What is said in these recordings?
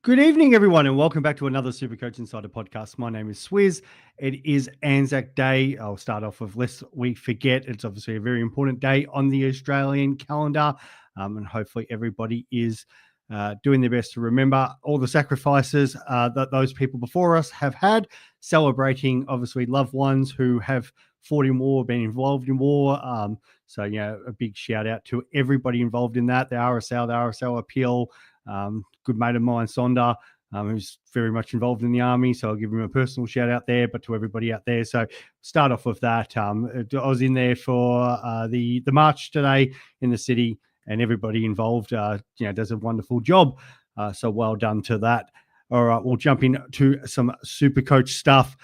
Good evening, everyone, and welcome back to another Supercoach Insider podcast. My name is Swizz. It is Anzac Day. I'll start off with lest we forget. It's obviously a very important day on the Australian calendar, and hopefully everybody is doing their best to remember all the sacrifices that those people before us have had, celebrating obviously loved ones who have fought in war, been involved in war. So, a big shout out to everybody involved in that, the RSL appeal. Good mate of mine, Sonder, who's very much involved in the army. So I'll give him a personal shout out there, but to everybody out there. So start off with that. I was in there for the march today in the city, and everybody involved, does a wonderful job. So well done to that. All right, we'll jump into some Supercoach stuff.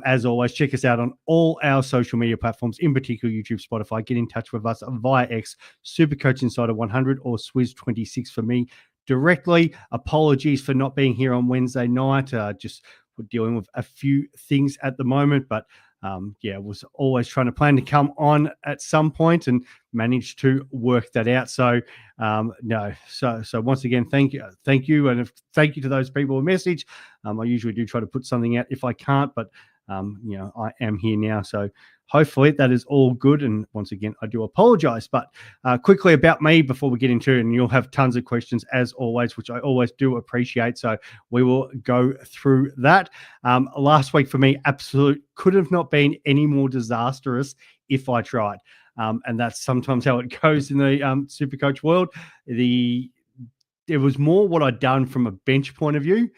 As always, check us out on all our social media platforms, in particular YouTube, Spotify. Get in touch with us via X, Supercoach Insider 100 or Swizz26 for me directly. Apologies for not being here on Wednesday night. Just we're dealing with a few things at the moment, but was always trying to plan to come on at some point and managed to work that out. So So once again, thank you, and thank you to those people who message. I usually do try to put something out if I can't, but I am here now, so hopefully that is all good. And once again, I do apologize. But quickly about me before we get into it, and you'll have tons of questions as always, which I always do appreciate. So we will go through that. Last week for me, absolute could have not been any more disastrous if I tried. And that's sometimes how it goes in the Supercoach world. It was more what I'd done from a bench point of view.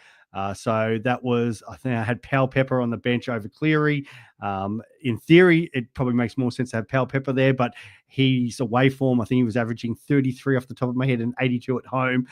So that was, I think I had Pal Pepper on the bench over Cleary. In theory, it probably makes more sense to have Pal Pepper there, but he's away form. I think he was averaging 33 off the top of my head and 82 at home.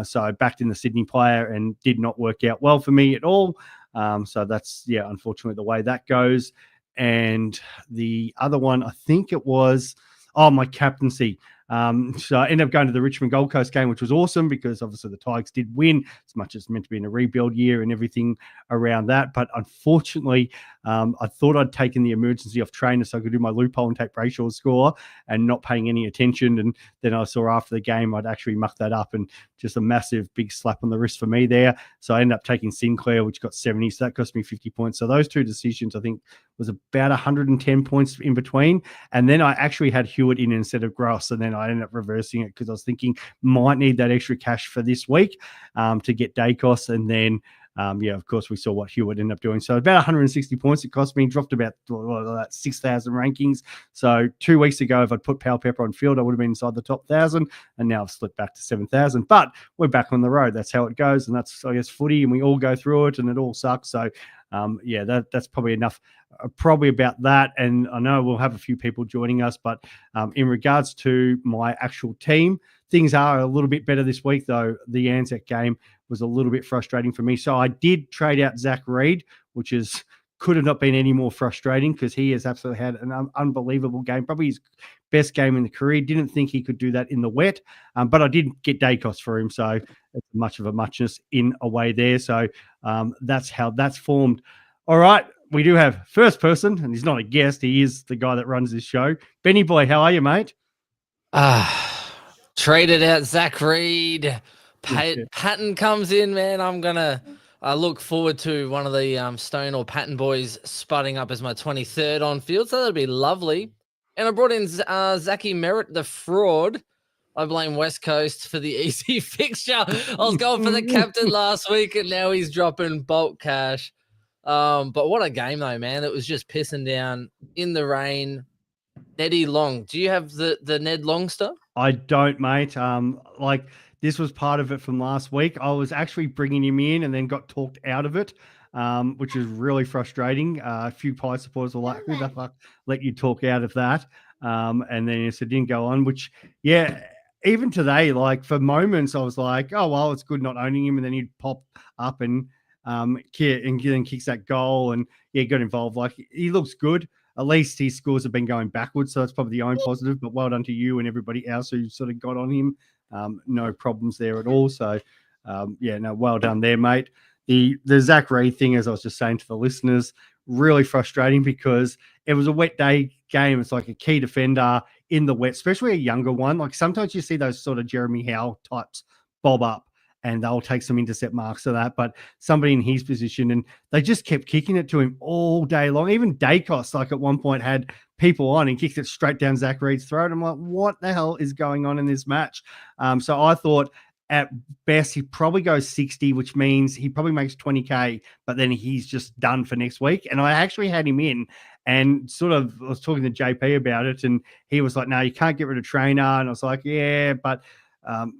So I backed in the Sydney player and did not work out well for me at all. So that's, unfortunately the way that goes. And the other one, I think it was, my captaincy. So I ended up going to the Richmond Gold Coast game, which was awesome because obviously the Tigers did win, as much as it's meant to be in a rebuild year and everything around that. But unfortunately, I thought I'd taken the emergency off trainer so I could do my loophole and take Brayshaw's score and not paying any attention. And then I saw after the game, I'd actually mucked that up, and just a massive big slap on the wrist for me there. So I ended up taking Sinclair, which got 70. So that cost me 50 points. So those two decisions, I think, was about 110 points in between. And then I actually had Hewitt in instead of Gross. And then I ended up reversing it because I was thinking might need that extra cash for this week to get Dacos. And then, of course, we saw what Hewitt ended up doing. So about 160 points it cost me, dropped about 6,000 rankings. So 2 weeks ago, if I'd put Pal Pepper on field, I would have been inside the top 1,000. And now I've slipped back to 7,000. But we're back on the road. That's how it goes. And that's, I guess, footy, and we all go through it, and it all sucks. So, that's probably enough. Probably about that. And I know we'll have a few people joining us, but in regards to my actual team, things are a little bit better this week, though. The Anzac game was a little bit frustrating for me. So I did trade out Zach Reid, which could have not been any more frustrating because he has absolutely had an unbelievable game, probably his best game in the career. Didn't think he could do that in the wet, but I did get Dacos for him, so it's much of a muchness in a way there. So that's how that's formed. All right, we do have first person, and he's not a guest. He is the guy that runs this show. Benny Boy, how are you, mate? Traded out Zach Reid. Patton comes in, man. I look forward to one of the Stone or Patton boys sputting up as my 23rd on field, so that'd be lovely. And I brought in Zachy Merritt, the fraud. I blame West Coast for the easy fixture. I was going for the captain last week, and now he's dropping bulk cash. But what a game, though, man. It was just pissing down in the rain. Neddy Long. Do you have the Ned Long stuff? I don't, mate. This was part of it from last week. I was actually bringing him in and then got talked out of it, which is really frustrating. A few Pie supporters were like, who the fuck let you talk out of that? And then it didn't go on, which, even today, like for moments, I was like, oh, well, it's good not owning him. And then he'd pop up and then kicks that goal and, got involved. Like, he looks good. At least his scores have been going backwards, so that's probably the only positive. But well done to you and everybody else who sort of got on him. No problems there at all. So, well done there, mate. The Zach Reid thing, as I was just saying to the listeners, really frustrating because it was a wet day game. It's like a key defender in the wet, especially a younger one. Like sometimes you see those sort of Jeremy Howe types bob up, and they'll take some intercept marks of that. But somebody in his position, and they just kept kicking it to him all day long. Even Dacos, like at one point, had people on and kicked it straight down Zach Reed's throat. I'm like, what the hell is going on in this match? So I thought at best he probably goes 60, which means he probably makes 20K, but then he's just done for next week. And I actually had him in and sort of I was talking to JP about it, and he was like, no, you can't get rid of Trainer. And I was like, yeah, but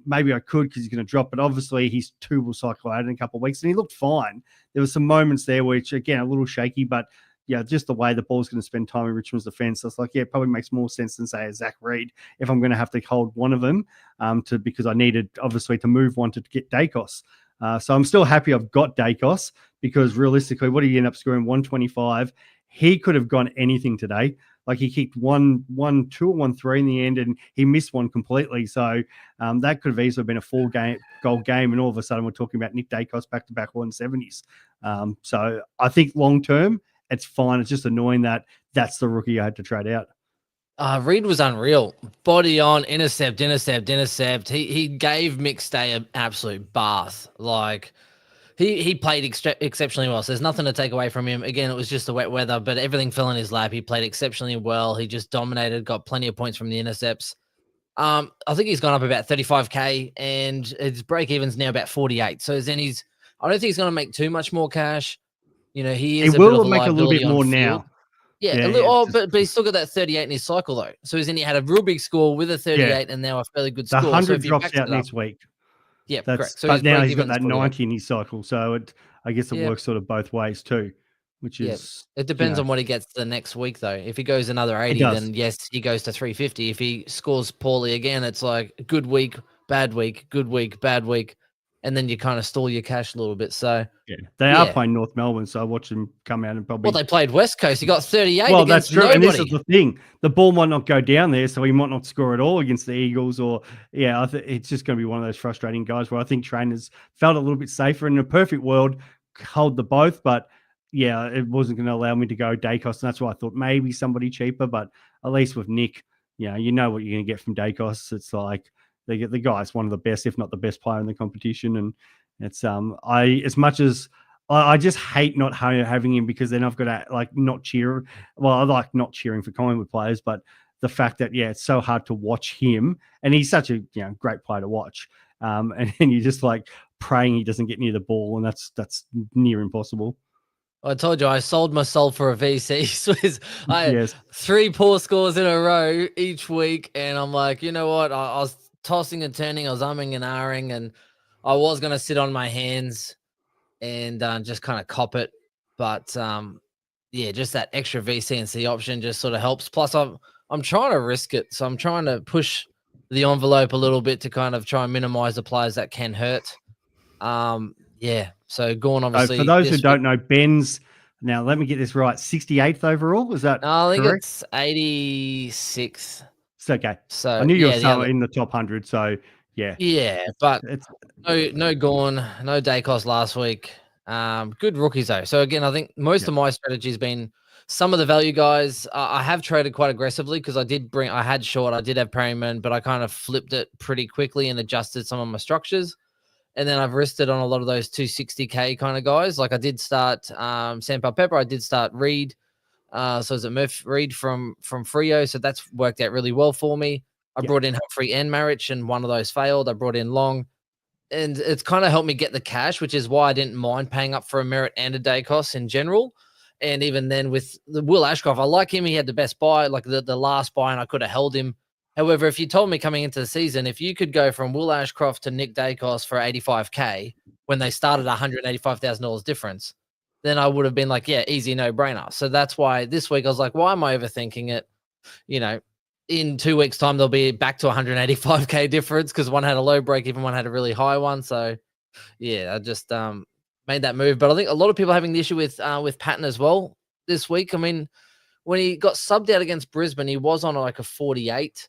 maybe I could because he's going to drop. But obviously his 2 will cycle out in a couple of weeks, and he looked fine. There were some moments there which, again, a little shaky, but yeah, just the way the ball's going to spend time in Richmond's defense. I was like, yeah, it probably makes more sense than, say, a Zach Reed if I'm going to have to hold one of them because I needed, obviously, to move one to get Dacos. So I'm still happy I've got Dacos because realistically, what did he end up scoring? 125. He could have gone anything today. Like he kicked 1-2 or 1-3 in the end, and he missed one completely. So that could have easily been a 4-goal game, and all of a sudden we're talking about Nick Dacos back-to-back 170s. So I think long-term, it's fine. It's just annoying that that's the rookie I had to trade out. Reed was unreal. Body on, intercept. He gave McStay an absolute bath. Like he played exceptionally well. So there's nothing to take away from him. Again, it was just the wet weather, but everything fell in his lap. He played exceptionally well. He just dominated, got plenty of points from the intercepts. I think he's gone up about 35K, and his break even's now about 48. So then I don't think he's going to make too much more cash. You know, he is a bit of a make a little bit more field. now. Yeah, but he's still got that 38 in his cycle though. So then he had a real big score with a 38, and now a fairly good score. The 100 so drops out next week. Yeah, correct. So but now he's got that 90 in his cycle, so I guess it Yeah. works sort of both ways too, which is it depends on what he gets the next week though. If he goes another 80, then yes, he goes to 350. If he scores poorly again, it's like good week, bad week, good week, bad week. And then you kind of stall your cash a little bit. So they are playing North Melbourne, so I watched him come out and probably. Well, they played West Coast. He got 38. Well, that's true, nobody. And this is the thing: the ball might not go down there, so he might not score at all against the Eagles. Or I think it's just going to be one of those frustrating guys where I think trainers felt a little bit safer. In a perfect world, hold the both, but it wasn't going to allow me to go Dacos, and that's why I thought maybe somebody cheaper. But at least with Nick, you know what you're going to get from Dacos. It's like the guy's one of the best, if not the best player in the competition, and it's as much as I just hate not having him because then I've got to not cheer. Well, I like not cheering for Collingwood players, but the fact that it's so hard to watch him, and he's such a great player to watch, and then you're just like praying he doesn't get near the ball, and that's near impossible. I told you I sold my soul for a VC. I had 3 poor scores in a row each week, and I'm like, you know what? I was tossing and turning, I was umming and ahhing, and I was going to sit on my hands and just kind of cop it. But just that extra VC and C option just sort of helps. Plus, I'm trying to risk it. So I'm trying to push the envelope a little bit to kind of try and minimize the players that can hurt. So Gorn obviously. For those who don't know, Ben's, now let me get this right, 68th overall? Is that I think correct? It's 86th. It's okay. So I knew you were somewhere in the top 100, so but no Gorn, no Dacos last week. Good rookies though. So again, I think most of my strategy has been some of the value guys. I have traded quite aggressively because I had short, I did have Perryman, but I kind of flipped it pretty quickly and adjusted some of my structures. And then I've risked on a lot of those 260K kind of guys. Like I did start Sampa Pepper, I did start Reed. So is it Murph Reed from Freo? So that's worked out really well for me. I brought in Humphrey and Marich, and one of those failed. I brought in Long, and it's kind of helped me get the cash, which is why I didn't mind paying up for a Merritt and a Dacos in general. And even then with the Will Ashcroft, I like him. He had the best buy, like the last buy, and I could have held him. However, if you told me coming into the season, if you could go from Will Ashcroft to Nick Dacos for 85K when they started $185,000 difference, then I would have been like, easy, no-brainer. So that's why this week I was like, why am I overthinking it? In 2 weeks' time, they'll be back to 185K difference because one had a low break, even one had a really high one. So, I just made that move. But I think a lot of people are having the issue with Patton as well this week. I mean, when he got subbed out against Brisbane, he was on like a 48.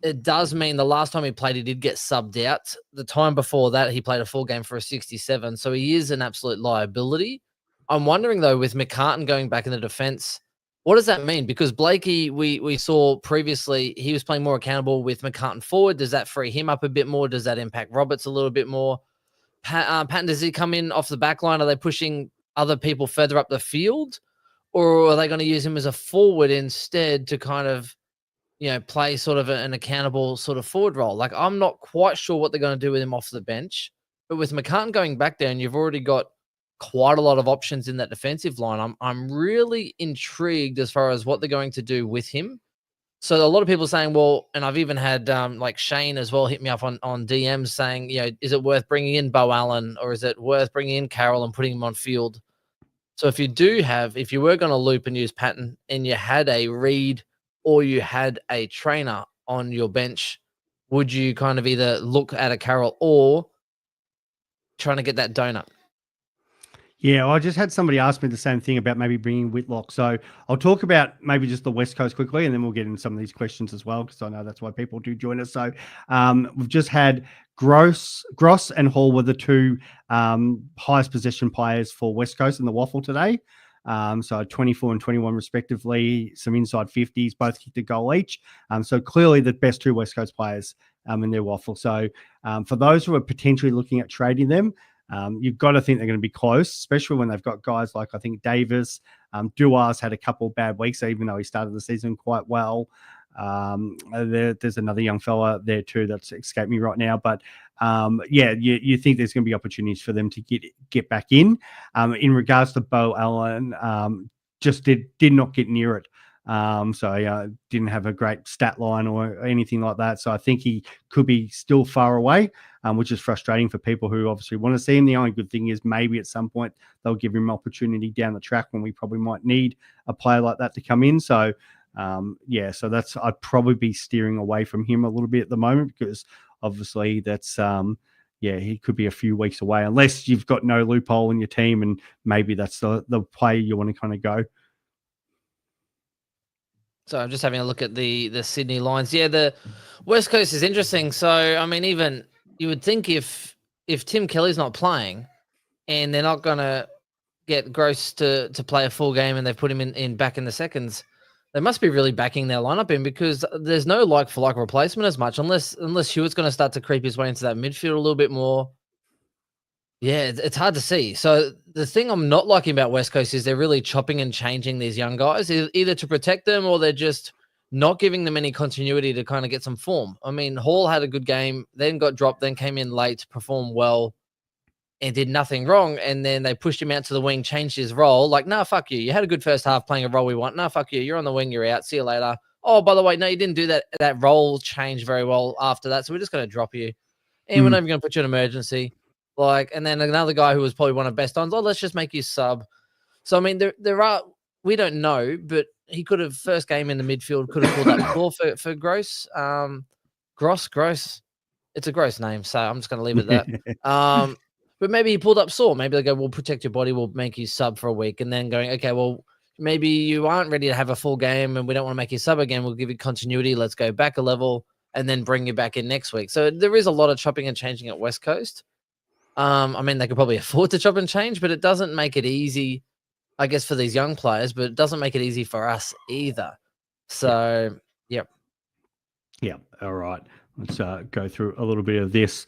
It does mean the last time he played, he did get subbed out. The time before that, he played a full game for a 67. So he is an absolute liability. I'm wondering, though, with McCartan going back in the defense, what does that mean? Because Blakey, we saw previously, he was playing more accountable with McCartan forward. Does that free him up a bit more? Does that impact Roberts a little bit more? Patton, does he come in off the back line? Are they pushing other people further up the field? Or are they going to use him as a forward instead to kind of, play sort of an accountable sort of forward role? Like, I'm not quite sure what they're going to do with him off the bench. But with McCartan going back there, and you've already got quite a lot of options in that defensive line, I'm really intrigued as far as what they're going to do with him. So a lot of people saying, well, and I've even had like Shane as well hit me up on DMs saying, is it worth bringing in Bo Allen, or is it worth bringing in Carroll and putting him on field? So if you were going to loop and use Patton and you had a Reed or you had a trainer on your bench, would you kind of either look at a Carroll or trying to get that donut? Yeah, I just had somebody ask me the same thing about maybe bringing Whitlock. So I'll talk about maybe just the West Coast quickly, and then we'll get into some of these questions as well, because I know that's why people do join us. So we've just had Gross and Hall were the two highest possession players for West Coast in the waffle today. So 24 and 21 respectively, some inside 50s, both kicked a goal each. So clearly the best two West Coast players in their waffle. So for those who are potentially looking at trading them, you've got to think they're going to be close, especially when they've got guys like, I think, Davis. Duar's had a couple of bad weeks, even though he started the season quite well. There's another young fella there too that's escaped me right now. But you think there's going to be opportunities for them to get back in. In regards to Bo Allen, just did not get near it. So didn't have a great stat line or anything like that. So I think he could be still far away, which is frustrating for people who obviously want to see him. The only good thing is maybe at some point they'll give him opportunity down the track when we probably might need a player like that to come in. So so that's, I'd probably be steering away from him a little bit at the moment, because obviously that's he could be a few weeks away unless you've got no loophole in your team, and maybe that's the player you want to kind of go. So I'm just having a look at the Sydney lines. Yeah, the West Coast is interesting. So I mean, even you would think if Tim Kelly's not playing and they're not gonna get Gross to play a full game and they've put him in back in the seconds, they must be really backing their lineup in, because there's no like for like replacement as much unless Hewitt's going to start to creep his way into that midfield a little bit more. Yeah, it's hard to see. So the thing I'm not liking about West Coast is they're really chopping and changing these young guys, either to protect them or they're just not giving them any continuity to kind of get some form. I mean, Hall had a good game, then got dropped, then came in late, performed well, and did nothing wrong. And then they pushed him out to the wing, changed his role. Like, nah, fuck you. You had a good first half playing a role we want. Nah, fuck you. You're on the wing. You're out. See you later. Oh, by the way, no, you didn't do that role change very well after that. So we're just going to drop you. And we're not even going to put you in emergency. Like, and then another guy who was probably one of best ons, let's just make you sub. So, I mean, there are, we don't know, but he could have, first game in the midfield, could have pulled up ball for Gross. Gross. It's a gross name, so I'm just going to leave it at that. But maybe he pulled up sore. Maybe they go, we'll protect your body. We'll make you sub for a week. And then going, okay, well, maybe you aren't ready to have a full game and we don't want to make you sub again. We'll give you continuity. Let's go back a level and then bring you back in next week. So there is a lot of chopping and changing at West Coast. I mean, they could probably afford to chop and change, but it doesn't make it easy, I guess, for these young players, but it doesn't make it easy for us either. So, yep. Yeah. All right. Let's go through a little bit of this.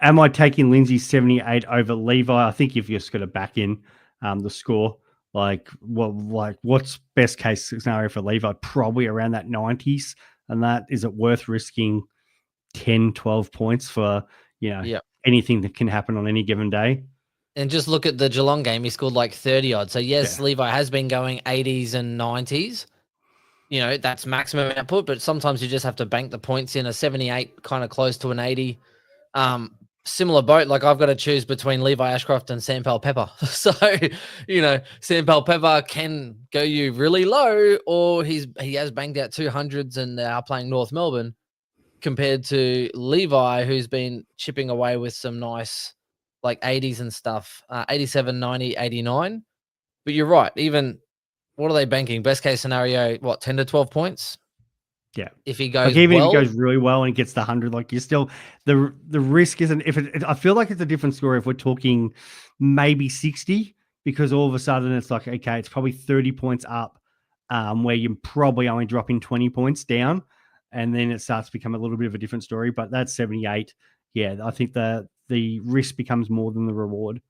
Am I taking Lindsay 78 over Levi? I think you've just got to back in the score. What's best case scenario for Levi? Probably around that 90s. And that, is it worth risking 10, 12 points for, anything that can happen on any given day? And just look at the Geelong game. He scored like 30 odd. So, yes, Levi has been going 80s and 90s. That's maximum output, but sometimes you just have to bank the points in. A 78 kind of close to an 80. Similar boat. Like, I've got to choose between Levi Ashcroft and Sam Pepper. So, Sam Pepper can go you really low, or he has banged out 200s and they are playing North Melbourne, compared to Levi, who's been chipping away with some nice like 80s and stuff, 87, 90, 89. But you're right. Even, what are they banking? Best case scenario, 10 to 12 points? Yeah. If he goes if he goes really well and gets the 100, like, you're still, the risk isn't, I feel like it's a different story if we're talking maybe 60, because all of a sudden it's like, okay, it's probably 30 points up, where you're probably only dropping 20 points down, and then it starts to become a little bit of a different story. But that's 78. Yeah, I think the the risk becomes more than the reward.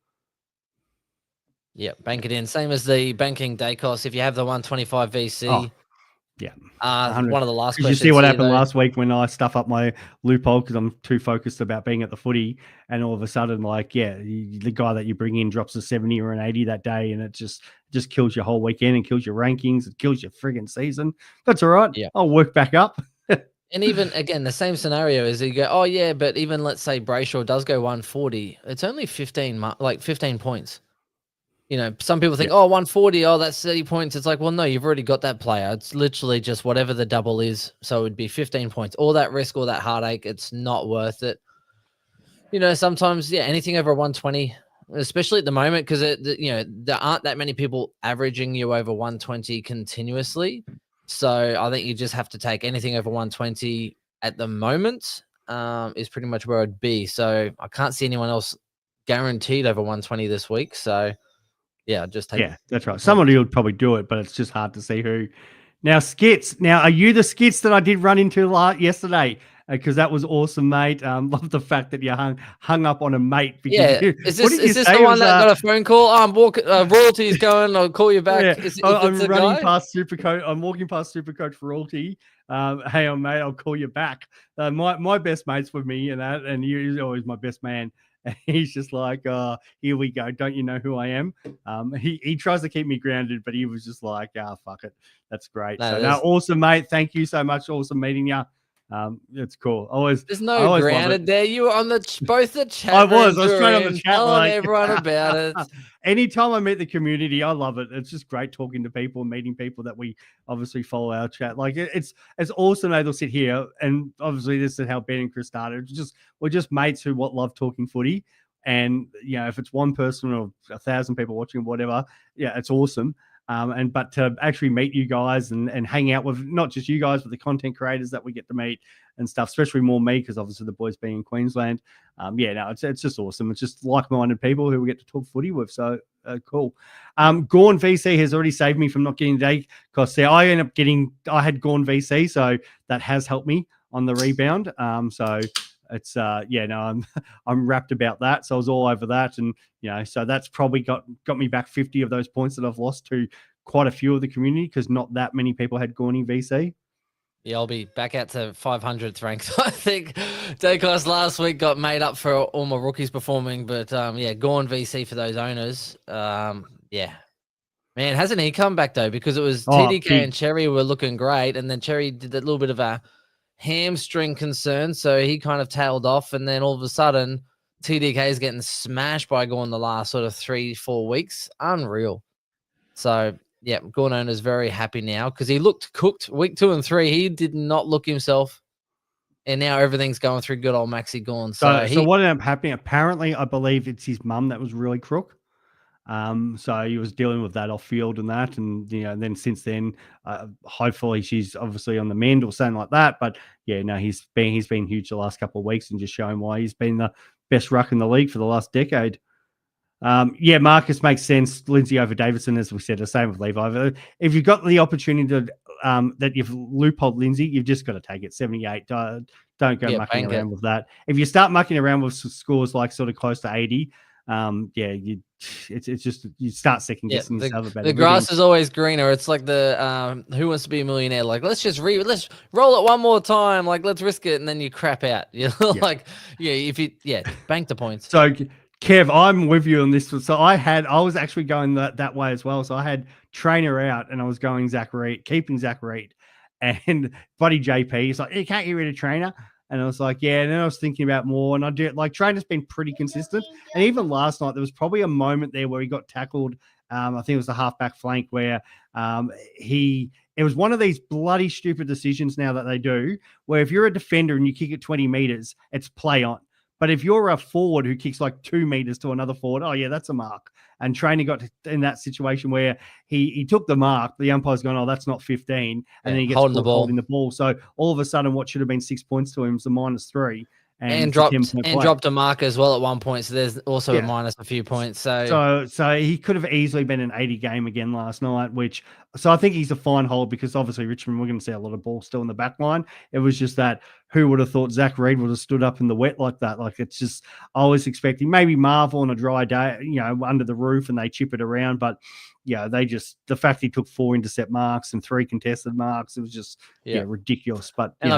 Yeah, bank it in. Same as the banking day cost. If you have the 125 VC, yeah. One of the last questions. You see what happened last week when I stuff up my loophole because I'm too focused about being at the footy, and all of a sudden, the guy that you bring in drops a 70 or an 80 that day, and it just kills your whole weekend and kills your rankings. It kills your friggin' season. That's all right. Yeah, I'll work back up. And even again, the same scenario is you go, oh yeah, but even let's say Brayshaw does go 140, it's only 15 points. Some people think, 140, that's 30 points. It's like, well, no, you've already got that player. It's literally just whatever the double is. So it would be 15 points. All that risk, all that heartache, it's not worth it. Sometimes, anything over 120, especially at the moment, because there aren't that many people averaging you over 120 continuously. So I think you just have to take anything over 120 at the moment is pretty much where I'd be. So I can't see anyone else guaranteed over 120 this week. So yeah, just take. Yeah, that's right. Somebody would probably do it, but it's just hard to see who. Now, skits. Now, are you the skits that I did run into yesterday? Because that was awesome, mate. Love the fact that you hung up on a mate. Is this the one that got a phone call? Oh, I'm walking. Royalty's going. I'll call you back. Yeah, I'm running past Supercoach. I'm walking past Supercoach Royalty. Hey, mate, I'll call you back. My best mate's with me and he's always my best man. And he's just like, here we go. Don't you know who I am? He tries to keep me grounded, but he was just like, fuck it. That's great. Awesome, mate. Thank you so much. Awesome meeting you. It's cool. There's no grounded there. You were on both the chat. I was straight on the chat, telling everyone about it. Anytime I meet the community, I love it. It's just great talking to people, meeting people that we obviously follow our chat. Like it's awesome. They'll sit here, and obviously this is how Ben and Chris started. We're just mates who love talking footy, and if it's one person or 1,000 people watching, whatever, it's awesome. But to actually meet you guys and hang out with not just you guys, but the content creators that we get to meet and stuff, especially more me, because obviously the boys being in Queensland. It's just awesome. It's just like-minded people who we get to talk footy with. So cool. Gorn VC has already saved me from not getting day costs there. I had Gorn VC, so that has helped me on the rebound. So it's I'm wrapped about that. So I was all over that, and so that's probably got me back 50 of those points that I've lost to quite a few of the community because not that many people had Gorny VC. Yeah, I'll be back out to 500th ranked. I think Dacos last week got made up for all my rookies performing, but Gorn VC for those owners. Man, hasn't he come back though? Because it was TDK and Cherry were looking great, and then Cherry did that little bit of a hamstring concern, so he kind of tailed off, and then all of a sudden TDK is getting smashed by Gorn the last sort of 3-4 weeks. Unreal. So Gorn owner's very happy now because he looked cooked week 2 and 3. He did not look himself, and now everything's going through good old Maxi Gorn. So what ended up happening? Apparently, I believe it's his mum that was really crook. So he was dealing with that off field and that, and then since then, hopefully she's obviously on the mend or something like that. But he's been huge the last couple of weeks and just showing why he's been the best ruck in the league for the last decade. Marcus makes sense. Lindsay over Davidson, as we said, the same with Levi. If you've got the opportunity to that you've loopholed Lindsay, you've just got to take it. 78. Don't go mucking around with that. If you start mucking around with scores like sort of close to 80. It's just you start second guessing yourself about the grass is always greener. It's like the Who Wants to Be a Millionaire? Like let's roll it one more time. Like let's risk it, and then you crap out. Bank the points. So Kev, I'm with you on this. So I was actually going that way as well. So I had Trainer out, and I was going keeping Zach Reed, and buddy JP. He's like, you can't get rid of Trainer. And I was like, and then I was thinking about more, and I do like Trainer's been pretty consistent. And even last night, there was probably a moment there where he got tackled. I think it was the halfback flank where it was one of these bloody stupid decisions now that they do, where if you're a defender and you kick it 20 meters, it's play on. But if you're a forward who kicks like 2 meters to another forward, that's a mark. And Trainer got in that situation where he took the mark. The umpire's gone, that's not 15. And then he gets holding the ball. So all of a sudden, what should have been 6 points to him is a -3. and And it's a 10-point play. dropped a mark as well at one point, so there's also a Yeah. minus a few points. So So he could have easily been an 80 game again last night, so I think he's a fine hold because obviously Richmond, we're going to see a lot of ball still in the back line. It was just that who would have thought Zach Reed would have stood up in the wet like that? Like it's just, I was expecting maybe Marvel on a dry day, under the roof and they chip it around. But yeah, the fact he took 4 intercept marks and 3 contested marks, it was just, ridiculous. But, and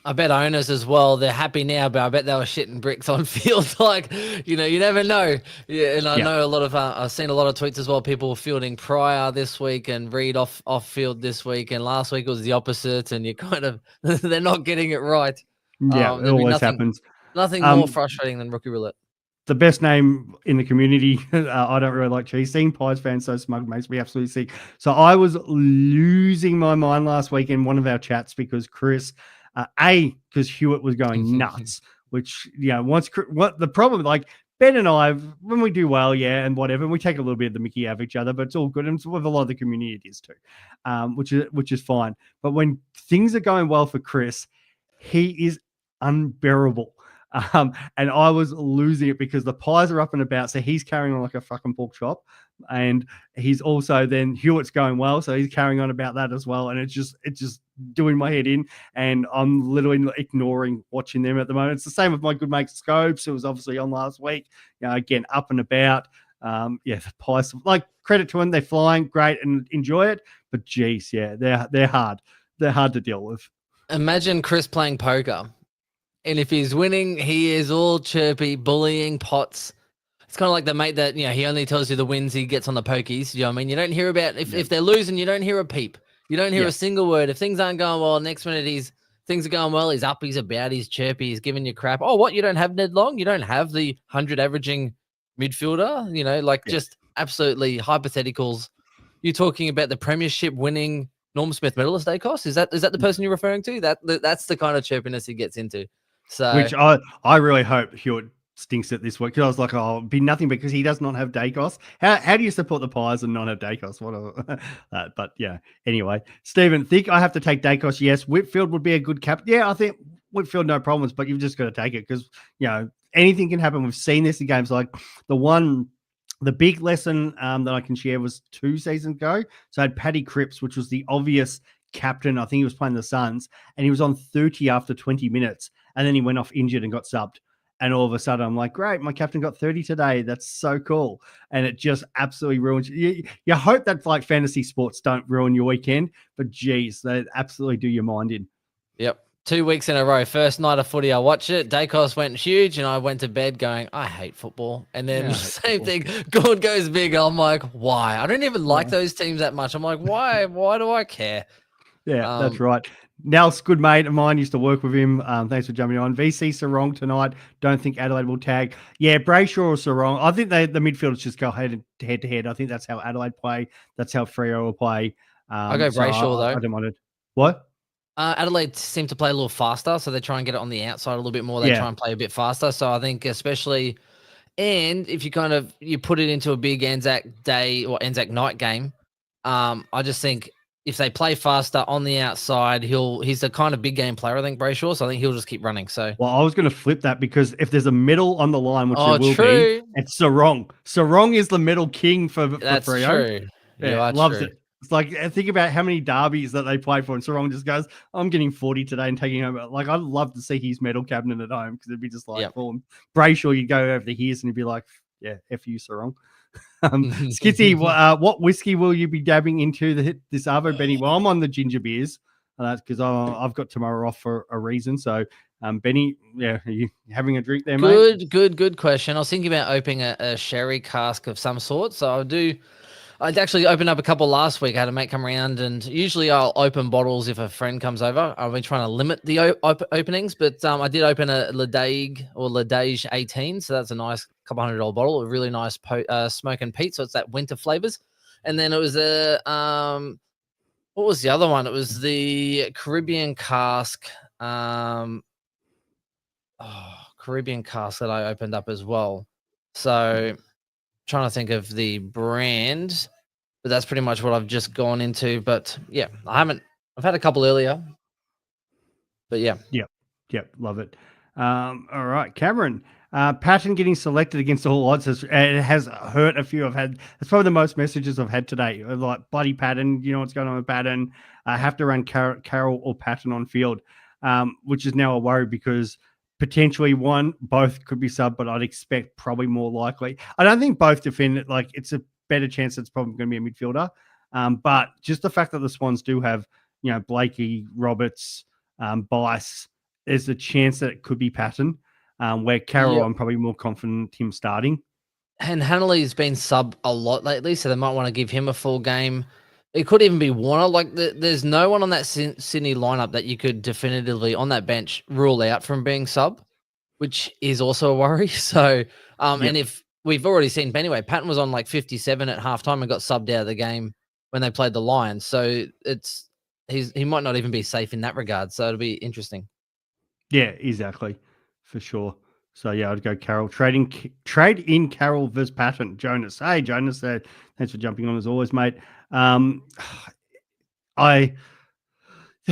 I bet owners as well, they're happy now, but I bet they were shitting bricks on field. Like, you never know. Yeah, and I know a lot of, I've seen a lot of tweets as well. People fielding Pryor this week and Reed off field this week. And last week it was the opposite. And you kind of, they're not getting it right. yeah, it There'll be always happens. nothing more frustrating than rookie roulette. The best name in the community. I don't really like cheese. Seeing Pies fans so smug makes me absolutely sick. So I was losing my mind last week in one of our chats because Chris, because Hewitt was going nuts, which, what the problem, like Ben and I, when we do well, and whatever, we take a little bit of the Mickey out of each other, but it's all good. And with a lot of the community, it is too, which is fine. But when things are going well for Chris, he is unbearable. And I was losing it because the Pies are up and about. So he's carrying on like a fucking pork chop. And he's also then Hewitt's going well. So he's carrying on about that as well. And it's just doing my head in. And I'm literally ignoring watching them at the moment. It's the same with my good mate Scopes, who was obviously on last week. Again, up and about. The Pies, like, credit to them. They're flying great and enjoy it. But geez, they're hard. They're hard to deal with. Imagine Chris playing poker. And if he's winning, he is all chirpy, bullying Potts. It's kind of like the mate that, he only tells you the wins he gets on the pokies. You know what I mean? You don't hear about, if they're losing, you don't hear a peep. You don't hear a single word. If things aren't going well, next minute things are going well, he's up, he's about, he's chirpy, he's giving you crap. Oh, what? You don't have Ned Long? You don't have the 100 averaging midfielder? Just absolutely hypotheticals. You're talking about the premiership winning Norm Smith medalist, Dacos? Is that the person you're referring to? That's the kind of chirpiness he gets into. So, which I really hope Hewitt stinks it this week, because I was like, it'll be nothing because he does not have Dacos. How do you support the Pies and not have Dacos? But yeah, anyway, Stephen, think I have to take Dacos? Yes. Whitfield would be a good cap. Yeah, I think Whitfield, no problems, but you've just got to take it because, anything can happen. We've seen this in games like the big lesson that I can share was 2 seasons ago. So I had Paddy Cripps, which was the obvious captain. I think he was playing the Suns, and he was on 30 after 20 minutes. And then he went off injured and got subbed. And all of a sudden, I'm like, great, my captain got 30 today. That's so cool. And it just absolutely ruins you. You hope that like fantasy sports don't ruin your weekend, but geez, they absolutely do your mind in. Yep. 2 weeks in a row. First night of footy, I watched it. Dacos went huge, and I went to bed going, I hate football. And then same thing. Gord goes big. I'm like, why? I don't even like those teams that much. I'm like, why? Why do I care? Yeah, that's right. Nels, good mate of mine, used to work with him. Thanks for jumping on. VC Sarong tonight. Don't think Adelaide will tag. Yeah, Brayshaw or Sarong. I think the midfielders just go head to head. I think that's how Adelaide play. That's how Freo will play. I'll go Brayshaw, though. I don't mind it. What? Adelaide seem to play a little faster, so they try and get it on the outside a little bit more. They try and play a bit faster. So I think especially, and if you put it into a big Anzac day or Anzac night game, I just think if they play faster on the outside, he's the kind of big game player, I think, Brayshaw. So I think he'll just keep running. So, well, I was going to flip that because if there's a medal on the line, which there will be, it's Sarong. Sarong is the medal king for that's Freo. True. Yeah, loves it. It's like, think about how many derbies that they play for, and Sarong just goes, I'm getting 40 today and taking home. Like, I'd love to see his medal cabinet at home because it'd be just like, for him. Brayshaw, you'd go over the years and you'd be like, yeah, F you, Sarong. Skitzy, what whiskey will you be dabbing into this Arvo, Benny? Well, I'm on the ginger beers because I've got tomorrow off for a reason. So, Benny, are you having a drink there, mate? Good question. I was thinking about opening a sherry cask of some sort. So I'd actually opened up a couple last week. I had a mate come around, and usually I'll open bottles if a friend comes over. I've been trying to limit the openings, but I did open a Ladage 18, so that's a nice couple $100 bottle, a really nice smoke and peat, so it's that winter flavors. And then it was what was the other one? It was the Caribbean cask. Caribbean cask that I opened up as well. So trying to think of the brand, but that's pretty much what I've just gone into. But yeah, I've had a couple earlier, but yeah. Yep. Love it. All right, Cameron. Patton getting selected against all odds has hurt a few. That's probably the most messages I've had today. Like, bloody Patton, you know what's going on with Patton? I have to run Carroll or Patton on field, which is now a worry because potentially both could be sub, but I'd expect probably more likely. I don't think both defend it. Like, it's a better chance it's probably going to be a midfielder. But just the fact that the Swans do have, Blakey, Roberts, Bice, there's a chance that it could be Patton, where Carroll, I'm probably more confident him starting. And Hanley's been sub a lot lately, so they might want to give him a full game. It could even be Warner. Like, there's no one on that Sydney lineup that you could definitively, on that bench, rule out from being sub, which is also a worry. So, and if we've already seen, anyway, Patton was on like 57 at halftime and got subbed out of the game when they played the Lions. So he might not even be safe in that regard. So it'll be interesting. Yeah, exactly, for sure. So yeah, I'd go Carroll. Trade in Carroll versus Patton. Jonas. Hey, Jonas. Thanks for jumping on as always, mate. I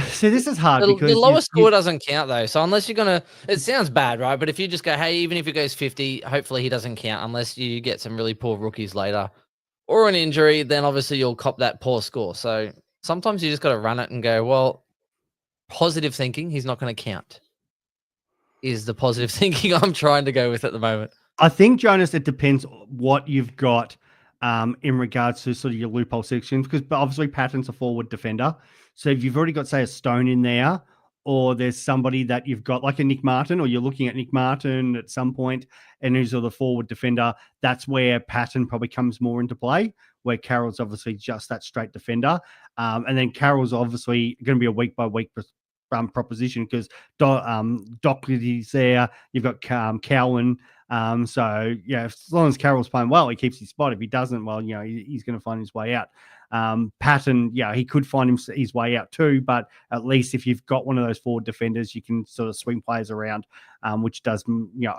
see. This is hard because the lowest score doesn't count though. So unless you're gonna, it sounds bad, right? But if you just go, hey, even if it goes 50, hopefully he doesn't count unless you get some really poor rookies later or an injury. Then obviously you'll cop that poor score. So sometimes you just got to run it and go, well, positive thinking. He's not going to count. Is the positive thinking I'm trying to go with at the moment. I think, Jonas, it depends what you've got in regards to sort of your loophole sections, because obviously Patton's a forward defender. So if you've already got, say, a Stone in there, or there's somebody that you've got like a Nick Martin, or you're looking at Nick Martin at some point, and who's the forward defender, that's where Patton probably comes more into play, where Carroll's obviously just that straight defender. And then Carroll's obviously going to be a week-by-week proposition because Doherty's there. You've got Cowan. So yeah, as long as Carroll's playing well, he keeps his spot. If he doesn't, well, he's going to find his way out. Patton, he could find his way out too, but at least if you've got one of those forward defenders, you can sort of swing players around, which does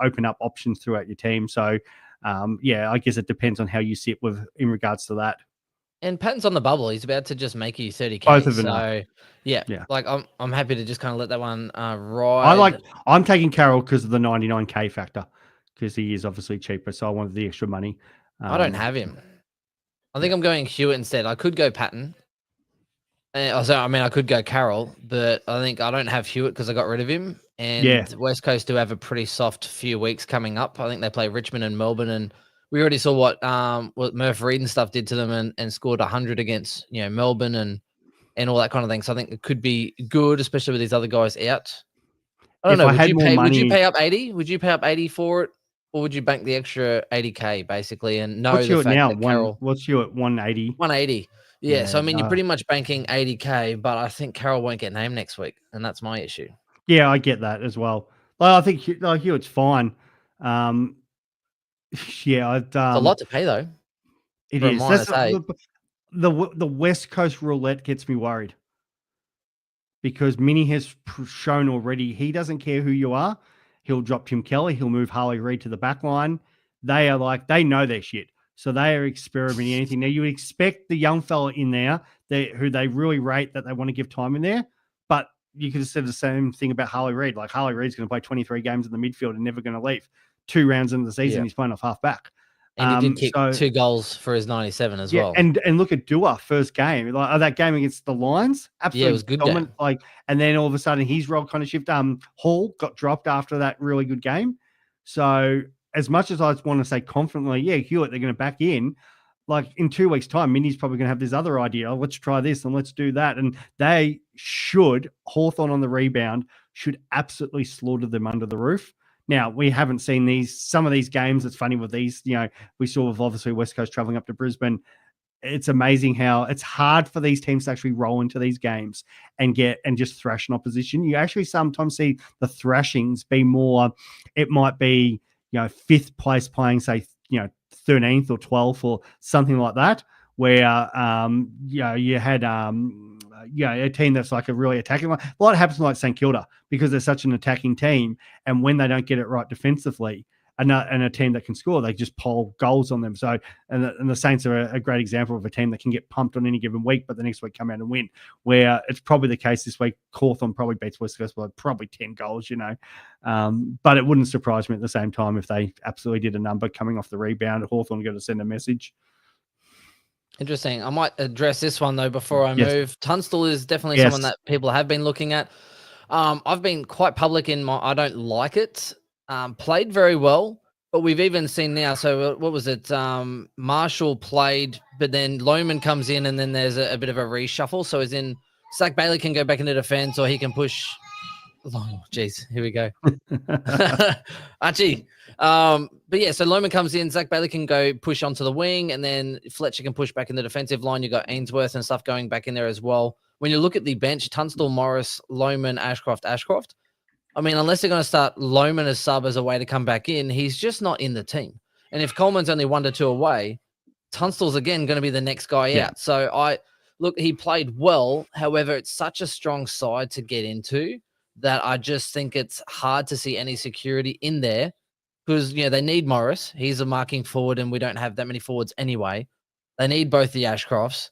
open up options throughout your team. So I guess it depends on how you sit in regards to that. And Patton's on the bubble. He's about to just make you 30K. Both of them. So yeah. Like I'm happy to just kind of let that one ride. I'm taking Carroll because of the 99K factor, because he is obviously cheaper. So I wanted the extra money. I don't have him. I think I'm going Hewitt instead. I could go Patton. I could go Carroll, but I think I don't have Hewitt because I got rid of him. And West Coast do have a pretty soft few weeks coming up. I think they play Richmond and Melbourne, and we already saw what Murph Reed and stuff did to them and scored 100 against Melbourne and all that kind of thing. So I think it could be good, especially with these other guys out. I don't know. Would you pay up 80? Would you pay up 80 for it? Or would you bank the extra 80K basically and know what's the fact now? that Carroll... What's you at 180? 180. Yeah, so I mean, you're pretty much banking 80K, but I think Carroll won't get named next week, and that's my issue. Yeah, I get that as well. Well, I think Hewitt's fine. It's a lot to pay though. It is. The West Coast roulette gets me worried, because Minnie has shown already he doesn't care who you are. He'll drop Tim Kelly. He'll move Harley Reid to the back line. They know their shit. So they are experimenting anything. Now, you would expect the young fella in there who they really rate, that they want to give time in there. But you could have said the same thing about Harley Reid. Like, Harley Reid's going to play 23 games in the midfield and never going to leave. 2 rounds into the season, he's playing off half back. And he did kick 2 goals for his 97 as well. And look at Dua, first game. That game against the Lions, absolutely it was good dominant. And then all of a sudden his role kind of shifted. Hall got dropped after that really good game. So as much as I want to say confidently, Hewitt, they're going to back in. Like, in 2 weeks' time, Minnie's probably going to have this other idea. Let's try this and let's do that. And they should, Hawthorn on the rebound, should absolutely slaughter them under the roof. Now, we haven't seen some of these games. It's funny with these, we saw with obviously West Coast traveling up to Brisbane. It's amazing how it's hard for these teams to actually roll into these games and just thrash an opposition. You actually sometimes see the thrashings be more, it might be, 5th place playing, say, 13th or 12th or something like that, where, you had, a team that's like a really attacking one. A lot happens like St Kilda, because they're such an attacking team. And when they don't get it right defensively, and a team that can score, they just pile goals on them. So, and the Saints are a great example of a team that can get pumped on any given week, but the next week come out and win. Where it's probably the case this week, Hawthorn probably beats West Coast by probably 10 goals, but it wouldn't surprise me at the same time if they absolutely did a number coming off the rebound. Hawthorn got to send a message. Interesting. I might address this one though before I move. Tunstall is definitely someone that people have been looking at. I've been quite public in I don't like it. Played very well, but we've even seen now. So what was it? Marshall played, but then Lohman comes in, and then there's a bit of a reshuffle. So as in Zach Bailey can go back into defense, or he can push. Oh, geez, here we go. Archie. But yeah, so Lohman comes in, Zach Bailey can go push onto the wing, and then Fletcher can push back in the defensive line. You got Ainsworth and stuff going back in there as well. When you look at the bench, Tunstall, Morris, Lohman, Ashcroft. I mean, unless they're going to start Lohman as sub as a way to come back in, he's just not in the team. And if Coleman's only 1-2 away, Tunstall's again going to be the next guy out. So he played well. However, it's such a strong side to get into that I just think it's hard to see any security in there because, they need Morris. He's a marking forward, and we don't have that many forwards anyway. They need both the Ashcrofts.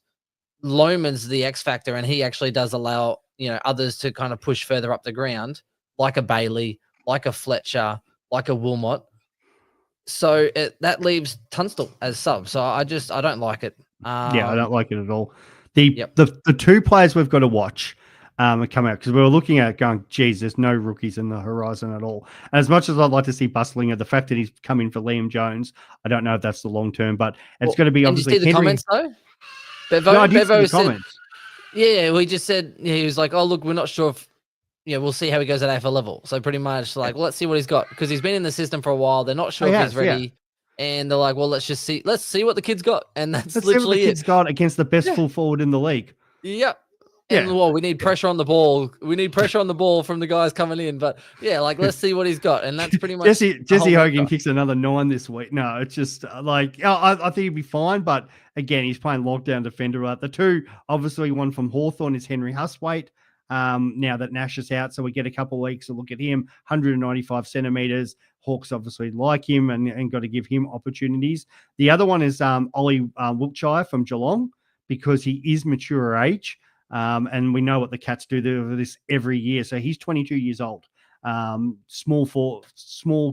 Lohman's the X factor, and he actually does allow, others to kind of push further up the ground, like a Bailey, like a Fletcher, like a Wilmot. So that leaves Tunstall as sub. So I don't like it. I don't like it at all. The two players we've got to watch come out, because we were looking at it going, geez, there's no rookies in the horizon at all. And as much as I'd like to see Bustlinger, the fact that he's coming for Liam Jones, I don't know if that's the long term, but it's going to be obviously. Did you see the comments though? Bevo said, we just said he was like, oh look, we're not sure if we'll see how he goes at AFL level. So pretty much like, let's see what he's got, because he's been in the system for a while. They're not sure if he's ready. And they're like, well, let's see what the kid's got. And that's literally see what the kid's got against the best full forward in the league. Yep. And we need pressure on the ball. We need pressure on the ball from the guys coming in. But let's see what he's got. And that's pretty much Jesse Hogan kicks another 9 this week. No, it's just I think he'd be fine. But again, he's playing lockdown defender. The two, obviously, one from Hawthorn is Henry Hustwaite. Now that Nash is out, so we get a couple of weeks to look at him. 195 centimeters. Hawks obviously like him and got to give him opportunities. The other one is Ollie Wiltshire from Geelong, because he is mature age. And we know what the Cats do this every year. So he's 22 years old. Small